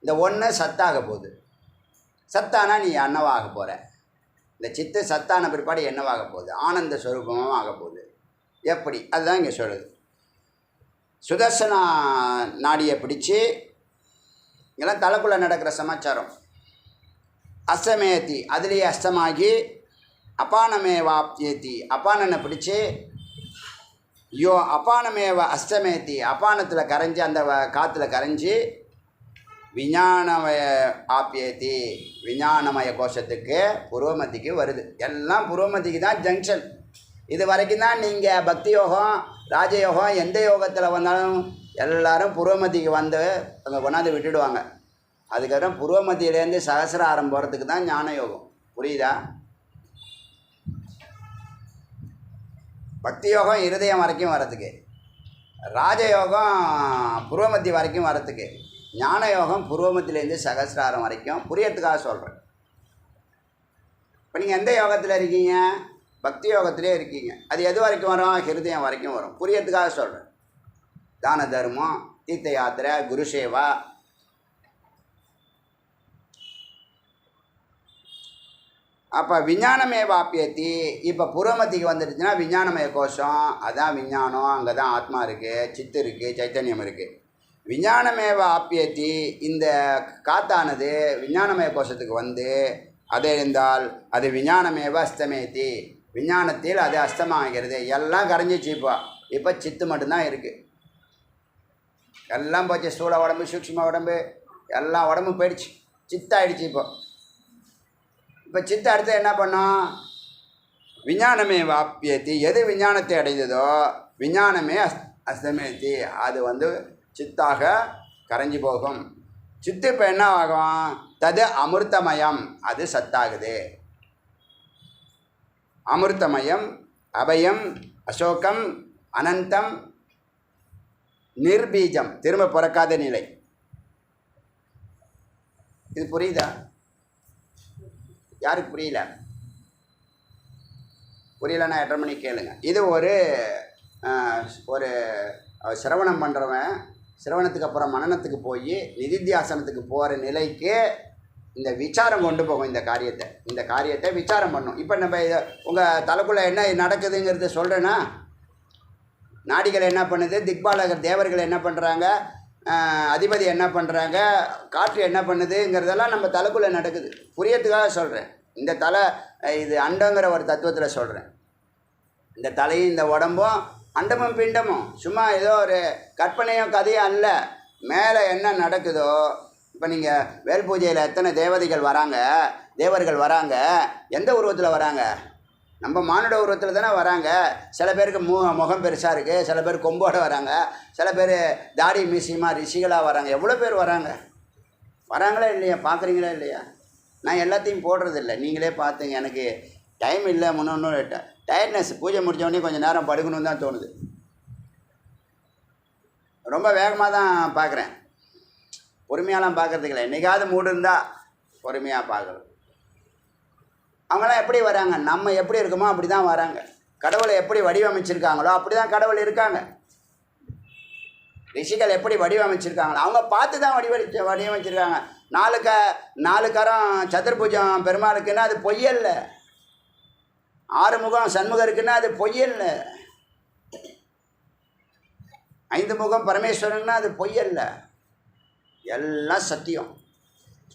Speaker 1: இந்த ஒன்று சத்தாக போகுது. சத்தானா நீ என்னவாக போகிற? இந்த சித்து சத்தான பிற்பாடு என்னவாக போகுது? ஆனந்த ஸ்வரூபமாக ஆக போகுது. எப்படி? அதுதான் இங்கே சொல்லுது. சுதர்சனா நாடியை பிடிச்சி, இதெல்லாம் தலைக்குள்ளே நடக்கிற சமாச்சாரம். அஸ்தமேத்தி, அதுலேயே அஸ்தமாகி, அப்பானமேவாப்தியேத்தி, அப்பானனை பிடிச்சி, அப்பானமேவ அஸ்தமேத்தி, அப்பானத்தில் கரைஞ்சி, அந்த காற்றுல கரைஞ்சி, விஞ்ஞானமய ஆப்பியேத்தி, விஞ்ஞானமய கோஷத்துக்கு புருவமத்திக்கு வருது. எல்லாம் புருவமத்திக்கு தான் ஜங்ஷன். இது வரைக்கும் தான் நீங்கள் பக்தி யோகம், ராஜயோகம், எந்த யோகத்தில் வந்தாலும் எல்லோரும் புருவமத்திக்கு வந்து அங்கே கொண்டாந்து விட்டுடுவாங்க. அதுக்கப்புறம் புருவமத்தியிலேருந்து சகசிராரம் போகிறதுக்கு தான் ஞான யோகம். புரியுதா? பக்தி யோகம் இருதயம் வரைக்கும் வரத்துக்கு, ராஜயோகம் புருவமத்தி வரைக்கும் வரத்துக்கு, ஞான யோகம் புருவமத்திலேருந்து சகசிராரம் வரைக்கும். புரியறதுக்காக சொல்கிறேன். இப்போ நீங்கள் எந்த யோகத்தில் இருக்கீங்க? பக்தி யோகத்திலே இருக்கீங்க. அது எது வரைக்கும் வரும்? ஹிருதயம் வரைக்கும் வரும். புரியறதுக்காக சொல்கிறேன். தான தர்மம், தீர்த்த யாத்திரை, குரு சேவா, அப்போ விஞ்ஞானமே வாப்பியத்தி. இப்போ புறமத்திக்கு வந்துடுச்சுன்னா விஞ்ஞானமய கோஷம், அதான் விஞ்ஞானம், அங்கே தான் ஆத்மா இருக்குது, சித்து இருக்குது, சைத்தன்யம் இருக்குது. விஞ்ஞானமேவ ஆப்பியத்தி, இந்த காத்தானது விஞ்ஞானமய கோஷத்துக்கு வந்து அது இருந்தால் அது விஞ்ஞானமேவ அஸ்தமேத்தி, விஞ்ஞானத்தில் அது அஸ்தமாகிறது. எல்லாம் கரைஞ்சிச்சு. இப்போ சித்து மட்டும்தான் இருக்குது. எல்லாம் போச்சு. ஸ்தூல உடம்பு, சூக்ஷ்ம உடம்பு, எல்லா உடம்பும் போயிடுச்சு, சித்தாயிடுச்சு. இப்போ சித்த அடுத்து என்ன பண்ணோம்? விஞ்ஞானமே வாப்பியத்தி, எது விஞ்ஞானத்தை அடைந்ததோ விஞ்ஞானமே அஸ்தமேத்தி, அது வந்து சித்தாக கரைஞ்சி போகும். சித்து இப்போ என்ன ஆகும்? தது அமிர்தமயம், அது சத்தாகுது. அமிர்தமயம், அபயம், அசோகம், அனந்தம், நிர்பீஜம், திரும்ப பிறக்காத நிலை. இது புரியுதா? யாருக்கு புரியல? புரியலன்னா 8:30 மணிக்கு கேளுங்க. இது ஒரு சிரவணம் பண்ணுறவன் சிரவணத்துக்கு அப்புறம் மனனத்துக்கு போய் நிதித்தியாசனத்துக்கு போகிற நிலைக்கு இந்த விசாரம் கொண்டு போகும். இந்த காரியத்தை விசாரம் பண்ணும். இப்போ நம்ம உங்கள் தலைக்குள்ளே என்ன நடக்குதுங்கிறது சொல்கிறேன்னா, நாடிகள் என்ன பண்ணுது, திக்பாலகர் தேவர்கள் என்ன பண்ணுறாங்க, அதிபதி என்ன பண்ணுறாங்க, காற்று என்ன பண்ணுதுங்கிறதெல்லாம் நம்ம தலைக்குள்ளே நடக்குது. புரியத்துக்காக சொல்கிறேன். இந்த தலை இது அண்டங்கிற ஒரு தத்துவத்தில் சொல்கிறேன். இந்த தலையும் இந்த உடம்பும் அண்டமும் பிண்டமும் சும்மா ஏதோ ஒரு கற்பனையோ கதையோ அல்ல. மேலே என்ன நடக்குதோ, இப்போ நீங்கள் வேல் பூஜையில் எத்தனை தேவர்கள் வராங்க, எந்த உருவத்தில் வராங்க? நம்ம மானுட உருவத்தில் தானே வராங்க. சில பேருக்கு முகம் பெருசாக இருக்குது, சில பேர் கொம்போடு வராங்க, சில பேர் தாடி மீசியமாக ரிஷிகளாக வராங்க. எவ்வளோ பேர் வராங்களா இல்லையா? பார்க்குறீங்களா இல்லையா? நான் எல்லாத்தையும் போடுறதில்ல, நீங்களே பார்த்துங்க. எனக்கு டைம் இல்லை, முன்னொன்று டயர்ட்னஸ். பூஜை முடித்தோடனே கொஞ்சம் நேரம் படுக்கணும்னு தான் தோணுது. ரொம்ப வேகமாக தான் பார்க்குறேன், பொறுமையாலாம் பார்க்குறதுக்கு இல்லை. என்றைக்காவது மூடு இருந்தால் பொறுமையாக பார்க்குறோம். அவங்களாம் எப்படி வராங்க? நம்ம எப்படி இருக்கோமோ அப்படி தான் வராங்க. கடவுளை எப்படி வடிவமைச்சிருக்காங்களோ அப்படி தான் கடவுள் இருக்காங்க. ரிஷிகள் எப்படி வடிவமைச்சிருக்காங்களோ அவங்க பார்த்து தான் வடிவமைச்சிருக்காங்க. 4 கரம் சதுர்புஜம் பெருமாளுக்குன்னா அது பொய்யல்ல. 6 முகம் சண்முகம் இருக்குன்னா அது பொய்யல்ல. 5 முகம் பரமேஸ்வரன்னா அது பொய்யல்ல. எல்லாம் சத்தியம்.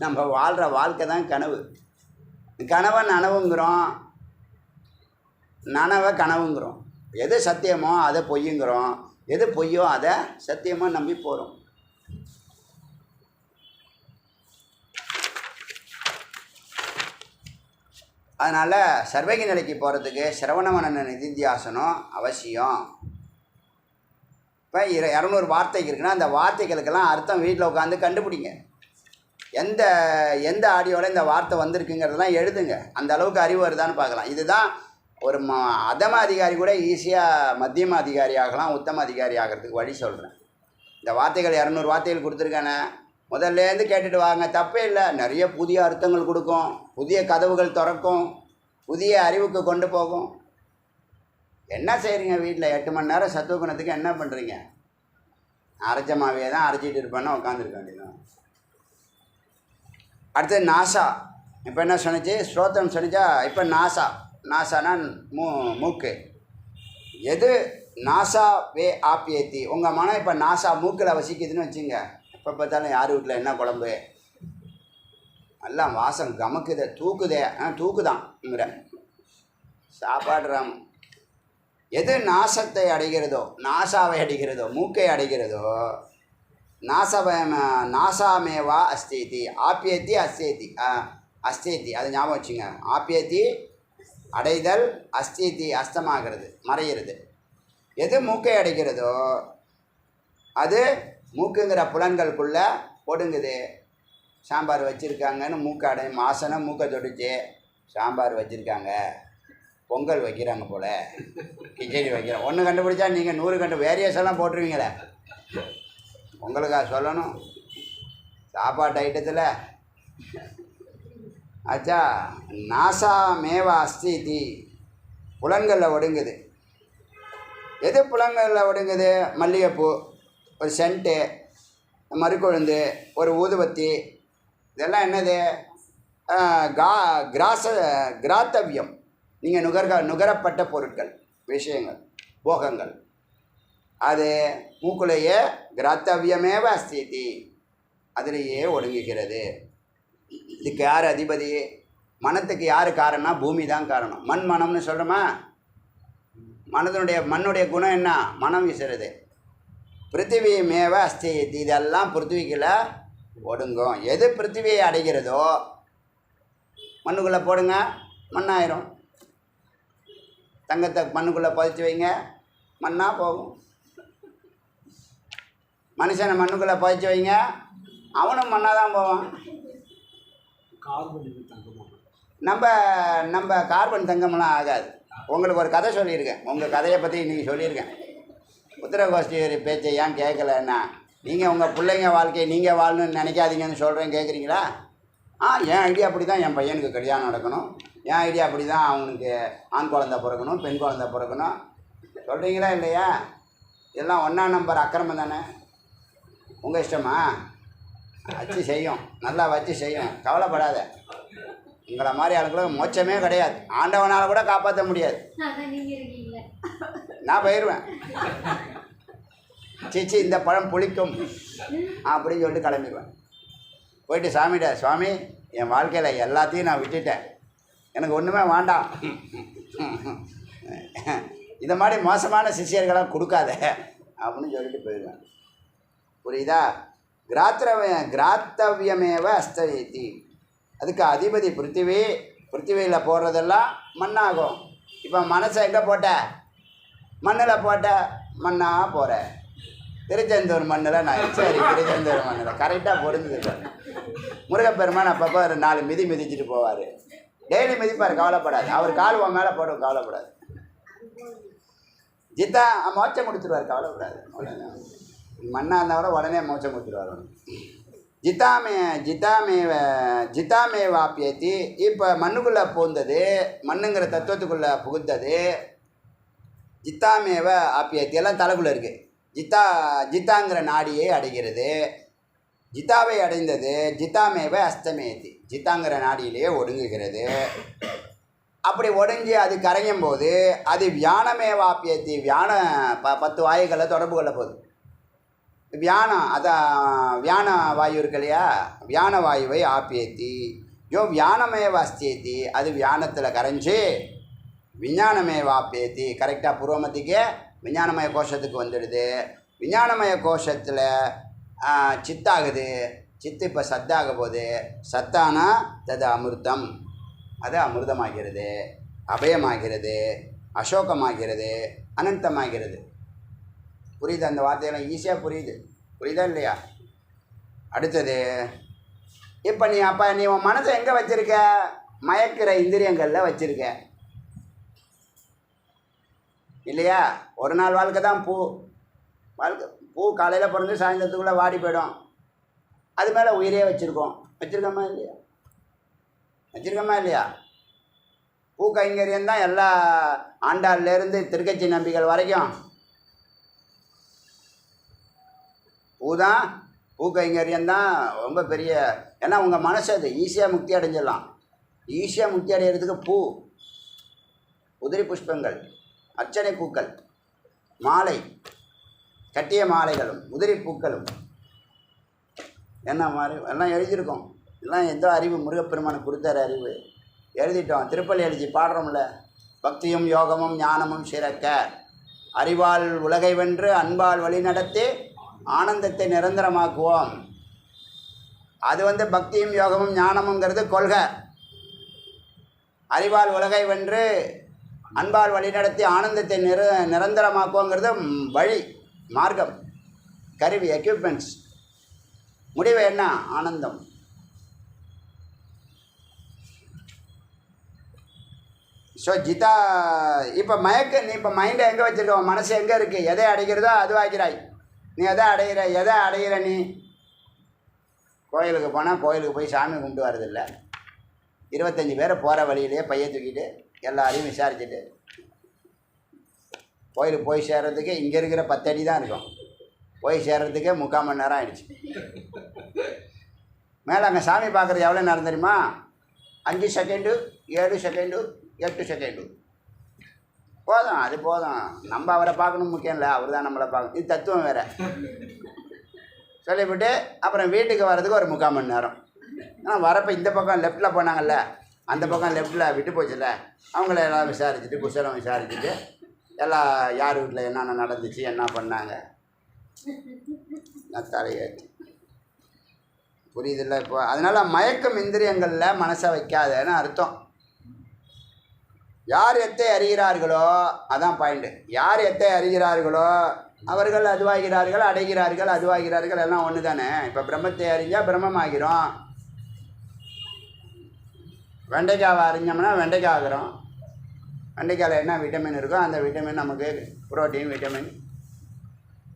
Speaker 1: நம்ம வாழ்கிற வாழ்க்கை தான் கனவு. கனவை நனவுங்கிறோம், நனவை கனவுங்கிறோம். எது சத்தியமோ அதை பொய்யுங்கிறோம், எது பொய்யோ அதை சத்தியமாக நம்பி போகிறோம். அதனால் சர்வகி நிலைக்கு போகிறதுக்கு சிரவணமன நிதித்தியாசனம் அவசியம். இப்போ 200 வார்த்தைக்கு இருக்குன்னா அந்த வார்த்தைகளுக்கெல்லாம் அர்த்தம் வீட்டில் உட்காந்து கண்டுபிடிங்க. எந்த ஆடியோவில் இந்த வார்த்தை வந்திருக்குங்கிறதெல்லாம் எழுதுங்க. அந்த அளவுக்கு அறிவு வருதான்னு பார்க்கலாம். இதுதான் ஒரு அதம அதிகாரி கூட ஈஸியாக மத்தியம அதிகாரி ஆகலாம், உத்தம அதிகாரி ஆகிறதுக்கு வழி சொல்கிறேன். இந்த வார்த்தைகள் 200 வார்த்தைகள் கொடுத்துருக்கானே, முதல்லேருந்து கேட்டுட்டு வாங்க, தப்பே இல்லை. நிறைய புதிய அர்த்தங்கள் கொடுக்கும், புதிய கதவுகள் திறக்கும், புதிய அறிவுக்கு கொண்டு போகும். என்ன செய்கிறீங்க வீட்டில் 8 மணி நேரம் சத்துவகுணத்துக்கு என்ன பண்ணுறீங்க? அரைச்ச மாவையே தான் அரைச்சிட்டு இருப்பேன்னா உட்காந்துருக்க வேண்டியதான். அடுத்தது நாசா. இப்போ என்ன சொன்னிச்சு? ஸ்ரோத்திரம் சொன்னிச்சா? இப்போ நாசானா மூக்கு. எது நாசா வே ஆப்பியத்தி. உங்கள் மனம் இப்போ நாசா மூக்கில் வசிக்குதுன்னு வச்சுங்க. எப்போ பார்த்தாலும் யார் வீட்டில் என்ன குழம்பு, எல்லாம் வாசம் கமக்குதே, தூக்குதான்ங்கிற சாப்பாடுறாம. எது நாசத்தை அடைகிறதோ, நாசாவை அடைகிறதோ, மூக்கை அடைகிறதோ, நாசாமேவா அஸ்தேதி ஆப்பியத்தி அஸ்தேதி அது ஞாபகம் வச்சுங்க. ஆப்பியத்தி அடைதல், அஸ்தேதி அஸ்தமாகிறது, மறைகிறது. எது மூக்கை அடைகிறதோ அது மூக்குங்கிற புலன்களுக்குள்ளே ஒடுங்குது. சாம்பார் வச்சுருக்காங்கன்னு மூக்கை அடையும். மாசனம் மூக்கை தொடிச்சு சாம்பார் வச்சுருக்காங்க, பொங்கல் வைக்கிறாங்க போல், கிச்சடி வைக்கிறோம். ஒன்று கண்டுபிடிச்சா நீங்கள் 100 வேரியேஷன்லாம் போட்டுருவீங்களே. உங்களுக்காக சொல்லணும் சாப்பாட்டு ஐட்டத்தில். ஆச்சா, நாசா மேவா அஸ்திதி புலன்களில் ஒடுங்குது. எது புலன்களில் ஒடுங்குது? மல்லிகைப்பூ, ஒரு சென்ட்டு, மறுக்கொழுந்து, ஒரு ஊதுபத்தி, இதெல்லாம் என்னது? கிராத்தவியம். நீங்கள் நுகரப்பட்ட பொருட்கள், விஷயங்கள், போகங்கள். அது மூக்குலையே கிராத்தவியமேவ அஸ்திதி, அதிலேயே ஒடுங்குகிறது. இதுக்கு யார் அதிபதி? மனத்துக்கு யார் காரணம்னா பூமி தான் காரணம். மனம்னு சொல்கிறோமா? மண்ணுடைய குணம் என்ன? மனம் வீசுறது. பிருத்திவி மேவ அஸ்திதி, இதெல்லாம் பிருத்திவிக்குள்ள ஒடுங்கும். எது பிருத்திவியை அடைகிறதோ மண்ணுக்குள்ளே போடுங்க, மண்ணாயிரும். தங்கத்தை மண்ணுக்குள்ளே பதிச்சு வைங்க, மண்ணாக போகும். மனுஷனை மண்ணுக்குள்ளே பதிச்சு வைங்க, அவனும் மண்ணாக தான் போவான். நம்ம கார்பன் தங்கம்லாம் ஆகாது. உங்களுக்கு ஒரு கதை சொல்லியிருக்கேன், உங்கள் கதையை பற்றி இன்றைக்கி சொல்லியிருக்கேன். உத்தரகோஷ்டி பேச்சை ஏன் கேட்கலன்னா, நீங்கள் உங்கள் பிள்ளைங்க வாழ்க்கையை நீங்கள் வாழணும்னு நினைக்காதீங்கன்னு சொல்கிறேன், கேட்குறீங்களா? என் ஐடியா அப்படி தான் என் பையனுக்கு கல்யாணம் நடக்கணும், என் ஐடியா அப்படி தான் அவனுக்கு ஆண் குழந்தை பிறக்கணும், பெண் குழந்தை பிறக்கணும் சொல்கிறீங்களா இல்லையா? இதெல்லாம் 1ஆம் நம்பர் அக்கிரமம் தானே. உங்கள் இஷ்டமா? வச்சு செய்யும், நல்லா வச்சு செய்யும், கவலைப்படாத. உங்களை மாதிரி ஆளுங்களுக்கு மோட்சமே கிடையாது, ஆண்டவனால் கூட காப்பாற்ற முடியாது. நான் போயிடுவேன். சீச்சி இந்த பழம் புளிக்கும் அப்படின்னு சொல்லிட்டு கிளம்பிடுவேன். போயிட்டு சாமிகிட்ட, சுவாமி என் வாழ்க்கையில் எல்லாத்தையும் நான் விட்டுட்டேன், எனக்கு ஒன்றுமே வேண்டாம், இந்த மாதிரி மோசமான சிஷியர்களாக கொடுக்காத அப்படின்னு சொல்லிட்டு போயிடுவேன். புரியுதா? கிராத்தவியமேவ அஸ்தயதி. அதுக்கு அதிபதி பிருத்திவி. பிருத்திவியில் போடுறதெல்லாம் மண்ணாகும். இப்போ மனசை எங்கே போட்ட? மண்ணில் போட்ட, மண்ணாக போகிற. திருச்செந்தூர் மண்ணில் நான் சரி, திருச்செந்தூர் மண்ணில் கரெக்டாக பொருந்துது. முருகப்பெருமான் அப்பப்போ ஒரு 4 மிதி மிதிச்சுட்டு போவார். டெய்லி மிதிப்பார், கவலைப்படாது. அவர் கால் உன் மேலே போடும், கவலைப்படாது. ஜித்தா மோட்சம் கொடுத்துருவார், கவலைப்படாது. மண்ணாக இருந்தால் உடனே மோட்சம் கொடுத்துருவார். ஜித்தாமேவாப்பியத்தி. இப்போ மண்ணுக்குள்ளே பூந்தது, மண்ணுங்கிற தத்துவத்துக்குள்ளே புகுந்தது. ஜித்தாமேவ ஆப்பியத்தி எல்லாம் தலைக்குள்ளே இருக்குது. ஜித்தாங்கிற நாடியை அடைகிறது. ஜித்தாவை அடைந்தது ஜித்தாமேவ அஸ்தமேத்தி. ஜித்தாங்கிற நாடியிலேயே ஒடுங்குகிறது. அப்படி ஒடுங்கி அது கரையும் போது அது வியானமேவாப்பியத்தி. 10 வாயுக்களை தொடர்பு கொள்ள போகுது. வியானம், அதான் வியான வாயு இருக்கு இல்லையா, வியான வாயுவை ஆப்பியத்தி. வியானமேவ அஸ்தியத்தி. அது வியானத்தில் கரைஞ்சி விஞ்ஞானமேவாப்பியத்தி. கரெக்டாக பூர்வமத்திக்கு விஞ்ஞானமய கோஷத்துக்கு வந்துடுது. விஞ்ஞானமய கோஷத்தில் சித்தாகுது. சித்து இப்போ சத்தாக போகுது. சத்தானா தது அமிர்தம். அது அமிர்தமாகிறது, அபயமாகிறது, அசோகமாகிறது, அனந்தமாகிறது. புரியுது? அந்த வார்த்தையெல்லாம் ஈஸியாக புரியுது. புரியுதா இல்லையா? அடுத்தது, இப்போ நீ உன் மனசை எங்கே வச்சுருக்க? மயக்கிற இந்திரியங்களில் வச்சுருக்க இல்லையா? ஒரு நாள் வாழ்க்கை தான் பூ வாழ்க்கை. பூ காலையில் பிறந்து சாயந்தரத்துக்குள்ளே வாடி போயிடும். அது மேலே உயிரே வச்சுருக்கோம். வச்சுருக்கோமா இல்லையா? வச்சுருக்கோமா இல்லையா? பூ கைங்கரியம் தான் எல்லா ஆண்டாள்லேருந்து திருக்கட்சி நம்பிகள் வரைக்கும் பூ கைங்கரியம் தான் ரொம்ப பெரிய. ஏன்னா உங்கள் மனசு அது ஈஸியாக முக்தி அடைஞ்சிடலாம். ஈஸியாக முக்தி அடைகிறதுக்கு பூ, உதிரி புஷ்பங்கள், அர்ச்சனை பூக்கள், மாலை, கட்டிய மாலைகளும் உதிரி பூக்களும் என்ன மாதிரி எல்லாம் எழுதியிருக்கோம். எல்லாம் எந்த அறிவு முருகப்பெருமானுக்கு கொடுத்தாரு அறிவு, எழுதிட்டோம். திருப்பள்ளி எழுதி பாடுறோம்ல, பக்தியும் யோகமும் ஞானமும் சிறக்க அறிவால் உலகை வென்று அன்பால் வழிநடத்தி ஆனந்தத்தை நிரந்தரமாக்குவோம். அது பக்தியும் யோகமும் ஞானமுங்கிறது கொள்கை. அறிவால் உலகை வென்று அன்பால் வழிநடத்தி ஆனந்தத்தை நிரந்தரமாக்குவோங்கிறது வழி, மார்க்கம், கருவி, எக்யூப்மெண்ட்ஸ். முடிவு என்ன? ஆனந்தம். ஸோ ஜிதா இப்போ நீ இப்போ மைண்டை எங்கே வச்சுருக்க? மனசு எங்கே இருக்குது? எதை அடைகிறதோ அதுவாகிறாய். நீ எதை அடைகிற நீ கோயிலுக்கு போனால் கோயிலுக்கு போய் சாமி கும்பிட்டு வரதில்ல. 25 பேரை போகிற வழியிலேயே பையை தூக்கிட்டு எல்லாரையும் விசாரிச்சுட்டு கோயிலுக்கு போய் சேர்றதுக்கு இங்கே இருக்கிற 10 அடி தான் இருக்கும். போய் சேர்றதுக்கே 3/4 மணி நேரம் ஆகிடுச்சு. மேலே அங்கே சாமி பார்க்குறது எவ்வளோ நேரம் தெரியுமா? 5 செகண்டு, 7 செகண்டு, 8 செகண்டு போதும். அது போதும். நம்ம அவரை பார்க்கணும் முக்கியம் இல்லை, அவர் தான் நம்மளை பார்க்கணும். இது தத்துவம் வேறு. சொல்லிவிட்டு அப்புறம் வீட்டுக்கு வர்றதுக்கு ஒரு 3/4 மணி நேரம். ஆனால் வரப்போ இந்த பக்கம் லெஃப்ட்டில் போனாங்கல்ல, அந்த பக்கம் லெஃப்ட்டில் விட்டு போச்சுல்ல, அவங்கள எல்லாம் விசாரிச்சுட்டு குசலம் விசாரிச்சுட்டு எல்லாம் யார் வீட்டில் என்னென்ன நடந்துச்சு, என்ன பண்ணாங்க, நான் தலையேற்றி. புரியுதில்ல? இப்போ அதனால் மயக்கம் இந்திரியங்களில் மனசை வைக்காதேன்னு அர்த்தம். யார் எத்தை அறிகிறார்களோ அதான் பாயிண்ட்டு. யார் எத்தை அறிகிறார்களோ அவர்கள் அதுவாகிறார்கள், அடைகிறார்கள், அதுவாகிறார்கள், எல்லாம் ஒன்று தானே. இப்போ பிரம்மத்தை அறிஞ்சால் பிரம்மமாகிறோம். வெண்டைக்காவை அறிஞ்சோம்னா வெண்டைக்காய் ஆகிறோம். வெண்டைக்காயில் என்ன விட்டமின் இருக்கோ அந்த விட்டமின் நமக்கு புரோட்டீன், விட்டமின்.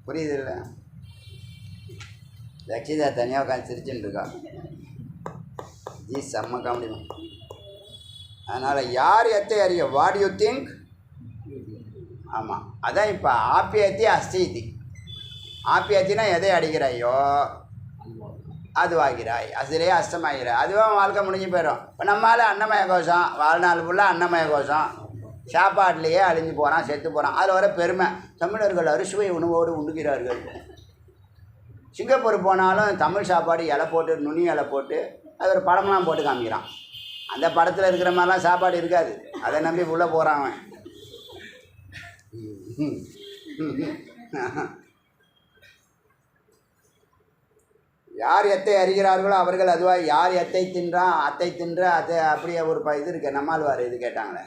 Speaker 1: புரியுது இல்லை? லட்சிதா தனியாக உட்காந்து சிரிச்சுன்னு இருக்கா. செம்ம காமெடி. அதனால் யார் எத்தை அறிய, வாட் யூ திங்க். ஆமாம், அதான் இப்போ ஆப்பியத்தி அஸ்திதி. ஆப்பியத்தினா எதை அடிக்கிறாயோ அதுவாகிறாய், அதிலே அஸ்தமாகிறாய். அதுவும் வாழ்க்கை முடிஞ்சு போயிடும். இப்போ நம்மளால் அன்னமய கோஷம், வாழ்நாள் ஃபுல்லாக அன்னமய கோஷம். சாப்பாட்டிலேயே அழிஞ்சு போகிறான், செத்து போகிறான். அதில் வர பெருமை, தமிழர்கள் அறுசுவை உணவோடு உண்ணுகிறார்கள். சிங்கப்பூர் போனாலும் தமிழ் சாப்பாடு இலை போட்டு, நுனி இலை போட்டு, அது ஒரு படம்லாம் போட்டு காமிக்கிறான். அந்த படத்தில் இருக்கிற மாதிரிலாம் சாப்பாடு இருக்காது. அதை நம்பி உள்ளே போகிறான் அவன். யார் எத்தை அறிகிறார்களோ அவர்கள் அதுவாக, யார் எத்தை தின்றான் அத்தை தின்ற அத்தை, அப்படியே ஒரு இது இருக்கு. நம்மாழ்வார் இது கேட்டாங்களே,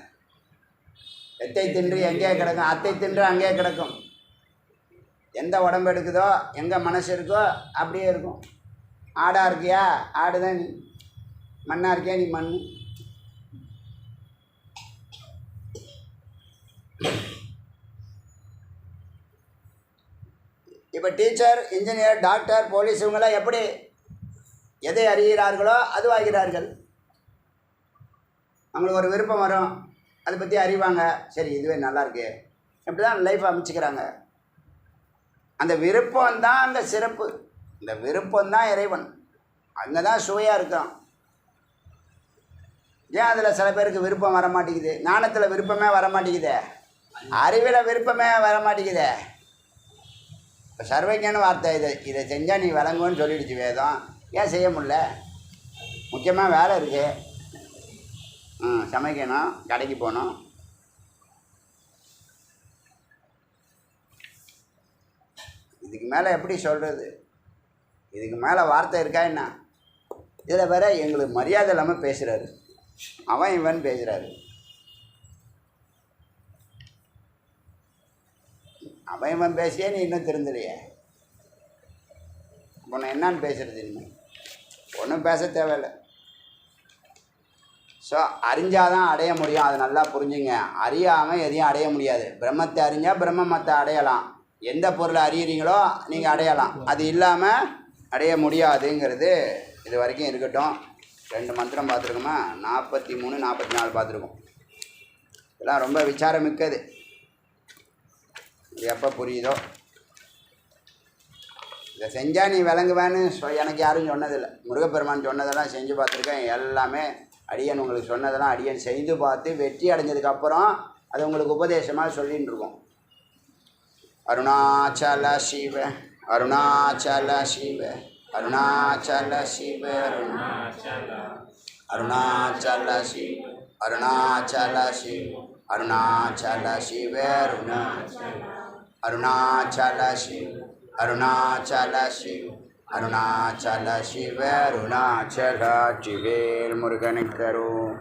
Speaker 1: எத்தை தின்று எங்கேயே கிடக்கும், அத்தை தின்று அங்கேயே கிடக்கும். எந்த உடம்பு எடுக்குதோ, எங்கே மனசு இருக்கோ அப்படியே இருக்கும். ஆடாக இருக்கியா, ஆடு தான் நீ. மண்ணாக இருக்கியா, நீ மண். இப்போ டீச்சர், இன்ஜினியர், டாக்டர், போலீஸ் இவங்களாம் எப்படி எதை அறிகிறார்களோ அதுவாகிறார்கள். அவங்களுக்கு ஒரு விருப்பம் வரும், அதை பற்றி அறிவாங்க. சரி, இதுவே நல்லாயிருக்கு, இப்படி தான் லைஃப் அமைச்சிக்கிறாங்க. அந்த விருப்பம்தான் அந்த சிறப்பு. இந்த விருப்பம்தான் இறைவன். அங்கே தான் சுவையாக இருக்கிறோம். ஏன் அதில் சில பேருக்கு விருப்பம் வர மாட்டேங்குது? ஞானத்தில் விருப்பமே வர மாட்டேங்குதே, அறிவில் விருப்பமே வர மாட்டேங்குதே. இப்போ சர்வஜன்னு வார்த்தை, இதை செஞ்சால் நீ விளங்குன்னு சொல்லிடுச்சு வேதம். ஏன் செய்ய முடியல? முக்கியமாக வேலை இருக்குது. சமைக்கணும், கடைக்கு போகணும். இதுக்கு மேலே எப்படி சொல்கிறது? இதுக்கு மேலே வார்த்தை இருக்கா என்ன? இதில் வேற எங்களுக்கு மரியாதை இல்லாமல் பேசுகிறாரு. அவன் இவன் பேசுகிறாரு. அவன் இவன் பேசியே நீ இன்னும் திருந்தலையே. உன்னை என்னான்னு பேசுகிறது? இன்னும் ஒன்றும் பேச தேவையில்லை. ஸோ அறிஞ்சாதான் அடைய முடியும். அது நல்லா புரிஞ்சுங்க. அறியாமல் எதையும் அடைய முடியாது. பிரம்மத்தை அறிஞ்சால் பிரம்மத்தை அடையலாம். எந்த பொருளை அறியறீங்களோ நீங்கள் அடையலாம். அது இல்லாமல் அடைய முடியாதுங்கிறது இது வரைக்கும் இருக்கட்டும். 2 மந்திரம் பார்த்துருக்கோமா? 43, 44 பார்த்துருக்கோம். இதெல்லாம் ரொம்ப விசாரமிக்கது. இது எப்போ புரியுதோ. இதை செஞ்சால் நீ விளங்குவேன்னு எனக்கு யாரும் சொன்னதில்லை. முருகப்பெருமான் சொன்னதெல்லாம் செஞ்சு பார்த்துருக்கேன். எல்லாமே அடியன் உங்களுக்கு சொன்னதெல்லாம் அடியன் செய்து பார்த்து வெற்றி அடைஞ்சதுக்கப்புறம் அது உங்களுக்கு உபதேசமாக சொல்லின்னு இருக்கோம். அருணாச்சல சிவ அருணாச்சல சிவ அருணாச்சல சிவ அருணாச்சல சிவ அருணாச்சல சிவ அருணாச்சல சிவ அருணாச்சல சிவ அருணாச்சல சிவ அருணாச்சல சிவ அருணாச்சல சிவேல் முருகனுக்கரும்.